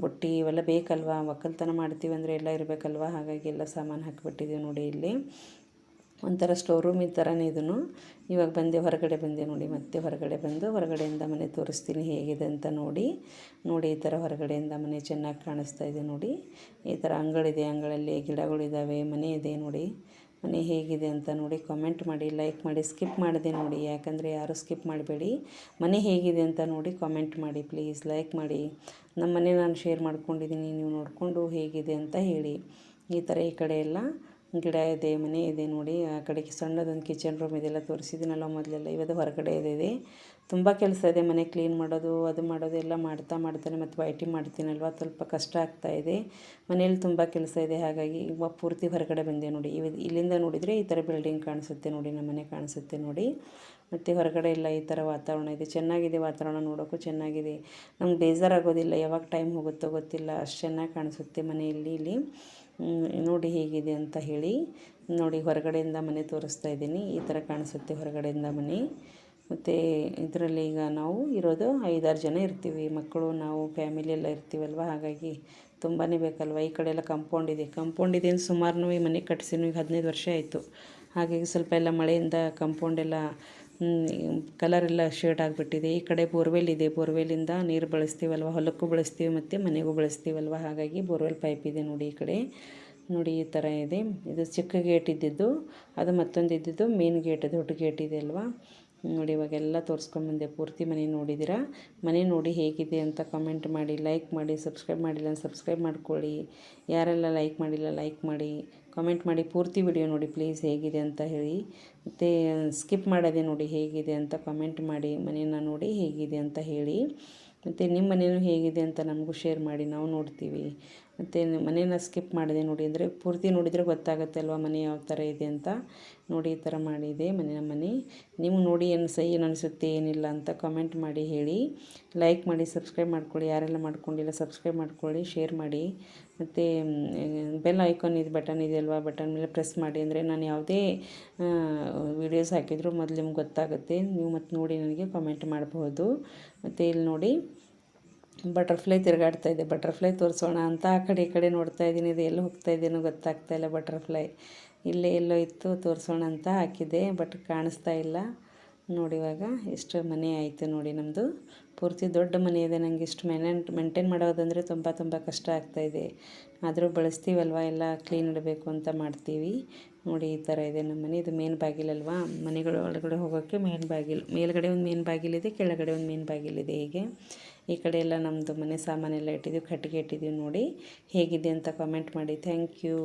ಬುಟ್ಟಿ ಇವೆಲ್ಲ ಬೇಕಲ್ವ, ಒಕ್ಕಲ್ತನ ಮಾಡ್ತೀವಿ ಅಂದರೆ ಎಲ್ಲ ಇರಬೇಕಲ್ವ, ಹಾಗಾಗಿ ಎಲ್ಲ ಸಾಮಾನು ಹಾಕ್ಬಿಟ್ಟಿದ್ದೀವಿ ನೋಡಿ. ಇಲ್ಲಿ ಒಂಥರ ಸ್ಟೋರ್ ರೂಮ್ ಈ ಥರನೇ ಇದನ್ನು. ಇವಾಗ ಹೊರಗಡೆ ಬಂದೆ ನೋಡಿ. ಮತ್ತೆ ಹೊರಗಡೆ ಬಂದು ಹೊರಗಡೆಯಿಂದ ಮನೆ ತೋರಿಸ್ತೀನಿ ಹೇಗಿದೆ ಅಂತ ನೋಡಿ. ಈ ಥರ ಹೊರಗಡೆಯಿಂದ ಮನೆ ಚೆನ್ನಾಗಿ ಕಾಣಿಸ್ತಾ ಇದೆ ನೋಡಿ. ಈ ಥರ ಅಂಗಳಿದೆ, ಅಂಗಳಲ್ಲಿ ಗಿಡಗಳಿದ್ದಾವೆ, ಮನೆ ಇದೆ ನೋಡಿ. ಮನೆ ಹೇಗಿದೆ ಅಂತ ನೋಡಿ, ಕಾಮೆಂಟ್ ಮಾಡಿ, ಲೈಕ್ ಮಾಡಿ. ಸ್ಕಿಪ್ ಮಾಡಿದೆ ನೋಡಿ, ಯಾಕಂದರೆ ಯಾರು ಸ್ಕಿಪ್ ಮಾಡಬೇಡಿ. ಮನೆ ಹೇಗಿದೆ ಅಂತ ನೋಡಿ ಕಾಮೆಂಟ್ ಮಾಡಿ ಪ್ಲೀಸ್, ಲೈಕ್ ಮಾಡಿ. ನಮ್ಮ ಮನೆ ನಾನು ಶೇರ್ ಮಾಡ್ಕೊಂಡಿದ್ದೀನಿ, ನೀವು ನೋಡಿಕೊಂಡು ಹೇಗಿದೆ ಅಂತ ಹೇಳಿ. ಈ ಥರ ಈ ಕಡೆ ಎಲ್ಲ ಗಿಡ ಇದೆ, ಮನೆ ಇದೆ ನೋಡಿ. ಆ ಕಡೆಗೆ ಸಣ್ಣದೊಂದು ಕಿಚನ್ ರೂಮ್ ಇದೆಲ್ಲ ತೋರಿಸಿದ್ದೀನಲ್ಲ ಮೊದಲೆಲ್ಲ. ಇವತ್ತು ಹೊರಗಡೆ ಇದೆ. ತುಂಬ ಕೆಲಸ ಇದೆ, ಮನೆ ಕ್ಲೀನ್ ಮಾಡೋದು, ಅದು ಮಾಡೋದು ಎಲ್ಲ ಮಾಡ್ತಾನೆ. ಮತ್ತು ವೈಟಿಂಗ್ ಮಾಡ್ತೀನಲ್ವ, ಸ್ವಲ್ಪ ಕಷ್ಟ ಆಗ್ತಾಯಿದೆ. ಮನೇಲಿ ತುಂಬ ಕೆಲಸ ಇದೆ, ಹಾಗಾಗಿ ಇವಾಗ ಪೂರ್ತಿ ಹೊರಗಡೆ ಬಂದೆ ನೋಡಿ. ಇಲ್ಲಿಂದ ನೋಡಿದರೆ ಈ ಥರ ಬಿಲ್ಡಿಂಗ್ ಕಾಣಿಸುತ್ತೆ ನೋಡಿ, ನಮ್ಮ ಮನೆ ಕಾಣಿಸುತ್ತೆ ನೋಡಿ. ಮತ್ತು ಹೊರಗಡೆ ಎಲ್ಲ ಈ ಥರ ವಾತಾವರಣ ಇದೆ, ಚೆನ್ನಾಗಿದೆ ವಾತಾವರಣ, ನೋಡೋಕ್ಕೂ ಚೆನ್ನಾಗಿದೆ. ನಮ್ಗೆ ಬೇಜಾರಾಗೋದಿಲ್ಲ, ಯಾವಾಗ ಟೈಮ್ ಹೋಗುತ್ತೋ ಗೊತ್ತಿಲ್ಲ, ಅಷ್ಟು ಚೆನ್ನಾಗಿ ಕಾಣಿಸುತ್ತೆ ಮನೆಯಲ್ಲಿ. ಇಲ್ಲಿ ನೋಡಿ ಹೇಗಿದೆ ಅಂತ ಹೇಳಿ. ನೋಡಿ ಹೊರಗಡೆಯಿಂದ ಮನೆ ತೋರಿಸ್ತಾ ಇದ್ದೀನಿ, ಈ ಥರ ಕಾಣಿಸುತ್ತೆ ಹೊರಗಡೆಯಿಂದ ಮನೆ. ಮತ್ತು ಇದರಲ್ಲಿ ಈಗ ನಾವು ಇರೋದು 5-6 ಜನ ಇರ್ತೀವಿ, ಮಕ್ಕಳು, ನಾವು, ಫ್ಯಾಮಿಲಿ ಎಲ್ಲ ಇರ್ತೀವಲ್ವ, ಹಾಗಾಗಿ ತುಂಬಾ ಬೇಕಲ್ವ. ಈ ಕಡೆ ಎಲ್ಲ ಕಾಂಪೌಂಡ್ ಇದೆ ಸುಮಾರು. ಈ ಮನೆ ಕಟ್ಸಿನೂ ಈಗ 15 ವರ್ಷ ಆಯಿತು, ಹಾಗಾಗಿ ಸ್ವಲ್ಪ ಎಲ್ಲ ಮಳೆಯಿಂದ ಕಾಂಪೌಂಡೆಲ್ಲ ಕಲರೆಲ್ಲ ಶೇಡ್ ಆಗಿಬಿಟ್ಟಿದೆ. ಈ ಕಡೆ ಬೋರ್ವೆಲ್ ಇದೆ, ಬೋರ್ವೆಲ್ಲಿಂದ ನೀರು ಬಳಸ್ತೀವಲ್ವ, ಹೊಲಕ್ಕೂ ಬಳಸ್ತೀವಿ ಮತ್ತು ಮನೆಗೂ ಬಳಸ್ತೀವಲ್ವ, ಹಾಗಾಗಿ ಬೋರ್ವೆಲ್ ಪೈಪ್ ಇದೆ ನೋಡಿ. ಈ ಕಡೆ ನೋಡಿ ಈ ಥರ ಇದೆ. ಇದು ಚಿಕ್ಕ ಗೇಟ್ ಇದ್ದಿದ್ದು, ಅದು ಮತ್ತೊಂದು ಇದ್ದಿದ್ದು ಮೇನ್ ಗೇಟ್, ದೊಡ್ಡ ಗೇಟ್ ಇದೆ ಅಲ್ವಾ ನೋಡಿ. ಇವಾಗೆಲ್ಲ ತೋರಿಸ್ಕೊಂಬಂದೆ, ಪೂರ್ತಿ ಮನೆ ನೋಡಿದ್ದೀರಾ. ಮನೆ ನೋಡಿ ಹೇಗಿದೆ ಅಂತ ಕಮೆಂಟ್ ಮಾಡಿ, ಲೈಕ್ ಮಾಡಿ. ಸಬ್ಸ್ಕ್ರೈಬ್ ಮಾಡಿಲ್ಲ ಸಬ್ಸ್ಕ್ರೈಬ್ ಮಾಡ್ಕೊಳ್ಳಿ. ಯಾರೆಲ್ಲ ಲೈಕ್ ಮಾಡಿಲ್ಲ ಲೈಕ್ ಮಾಡಿ, ಕಮೆಂಟ್ ಮಾಡಿ. ಪೂರ್ತಿ ವಿಡಿಯೋ ನೋಡಿ ಪ್ಲೀಸ್ ಹೇಗಿದೆ ಅಂತ ಹೇಳಿ. ಮತ್ತು ಸ್ಕಿಪ್ ಮಾಡೋದೇ ನೋಡಿ ಹೇಗಿದೆ ಅಂತ ಕಮೆಂಟ್ ಮಾಡಿ. ಮನೇನ ನೋಡಿ ಹೇಗಿದೆ ಅಂತ ಹೇಳಿ. ಮತ್ತು ನಿಮ್ಮ ಮನೇನೂ ಹೇಗಿದೆ ಅಂತ ನಮಗೂ ಶೇರ್ ಮಾಡಿ, ನಾವು ನೋಡ್ತೀವಿ. ಮತ್ತು ಮನೇನ ಸ್ಕಿಪ್ ಮಾಡಿದೆ ನೋಡಿ, ಅಂದರೆ ಪೂರ್ತಿ ನೋಡಿದರೆ ಗೊತ್ತಾಗುತ್ತೆ ಅಲ್ವಾ ಮನೆ ಯಾವ ಥರ ಇದೆ ಅಂತ. ನೋಡಿ ಈ ಥರ ಮಾಡಿದೆ ಮನೆ. ನೀವು ನೋಡಿ ಏನು ಅನಿಸುತ್ತೆ ಏನಿಲ್ಲ ಅಂತ ಕಾಮೆಂಟ್ ಮಾಡಿ ಹೇಳಿ. ಲೈಕ್ ಮಾಡಿ, ಸಬ್ಸ್ಕ್ರೈಬ್ ಮಾಡ್ಕೊಳ್ಳಿ. ಯಾರೆಲ್ಲ ಮಾಡ್ಕೊಂಡಿಲ್ಲ ಸಬ್ಸ್ಕ್ರೈಬ್ ಮಾಡ್ಕೊಳ್ಳಿ, ಶೇರ್ ಮಾಡಿ. ಮತ್ತು ಬೆಲ್ ಐಕಾನ್ ಇದು ಬಟನ್ ಇದೆ ಅಲ್ವಾ, ಬಟನ್ ಮೇಲೆ ಪ್ರೆಸ್ ಮಾಡಿ, ಅಂದರೆ ನಾನು ಯಾವುದೇ ವೀಡಿಯೋಸ್ ಹಾಕಿದರೂ ಮೊದಲು ನಿಮ್ಗೆ ಗೊತ್ತಾಗುತ್ತೆ. ನೀವು ಮತ್ತು ನೋಡಿ ನನಗೆ ಕಾಮೆಂಟ್ ಮಾಡಬಹುದು. ಮತ್ತು ಇಲ್ಲಿ ನೋಡಿ ಬಟರ್ಫ್ಲೈ ತಿರುಗಾಡ್ತಾ ಇದೆ. ಬಟರ್ಫ್ಲೈ ತೋರಿಸೋಣ ಅಂತ ಆ ಕಡೆ ಈ ಕಡೆ ನೋಡ್ತಾ ಇದ್ದೀನಿ. ಇದು ಎಲ್ಲಿ ಹೋಗ್ತಾ ಇದ್ದೀನೋ ಗೊತ್ತಾಗ್ತಾ ಇಲ್ಲ. ಬಟರ್ಫ್ಲೈ ಇಲ್ಲೇ ಎಲ್ಲೋ ಇತ್ತು, ತೋರಿಸೋಣ ಅಂತ ಹಾಕಿದ್ದೆ, ಬಟ್ ಕಾಣಿಸ್ತಾ ಇಲ್ಲ. ನೋಡಿ ಇವಾಗ ಎಷ್ಟು ಮನೆ ಆಯಿತು ನೋಡಿ ನಮ್ಮದು. ಪೂರ್ತಿ ದೊಡ್ಡ ಮನೆ ಇದೆ. ನನಗೆ ಇಷ್ಟು ಮೇಂಟೈನ್ ಮಾಡೋದಂದರೆ ತುಂಬ ಕಷ್ಟ ಆಗ್ತಾಯಿದೆ. ಆದರೂ ಬಳಸ್ತೀವಲ್ವ, ಎಲ್ಲ ಕ್ಲೀನ್ ಇಡಬೇಕು ಅಂತ ಮಾಡ್ತೀವಿ. ನೋಡಿ ಈ ಥರ ಇದೆ ನಮ್ಮ ಮನೆ. ಇದು ಮೇನ್ ಬಾಗಿಲಲ್ವಾ, ಮನೆಗಳ ಒಳಗಡೆ ಹೋಗೋಕ್ಕೆ ಮೇನ್ ಬಾಗಿಲು. ಮೇಲ್ಗಡೆ ಒಂದು ಮೇನ್ ಬಾಗಿಲಿದೆ, ಕೆಳಗಡೆ ಒಂದು ಮೇನ್ ಬಾಗಿಲಿದೆ. ಹೀಗೆ ಈ ಕಡೆ ಎಲ್ಲ ನಮ್ಮದು ಮನೆ ಸಾಮಾನೆಲ್ಲ ಇಟ್ಟಿದ್ದೀವಿ, ಕಟ್ಟಿಗೆ ಇಟ್ಟಿದ್ದೀವಿ. ನೋಡಿ ಹೇಗಿದೆ ಅಂತ ಕಾಮೆಂಟ್ ಮಾಡಿ. Thank you.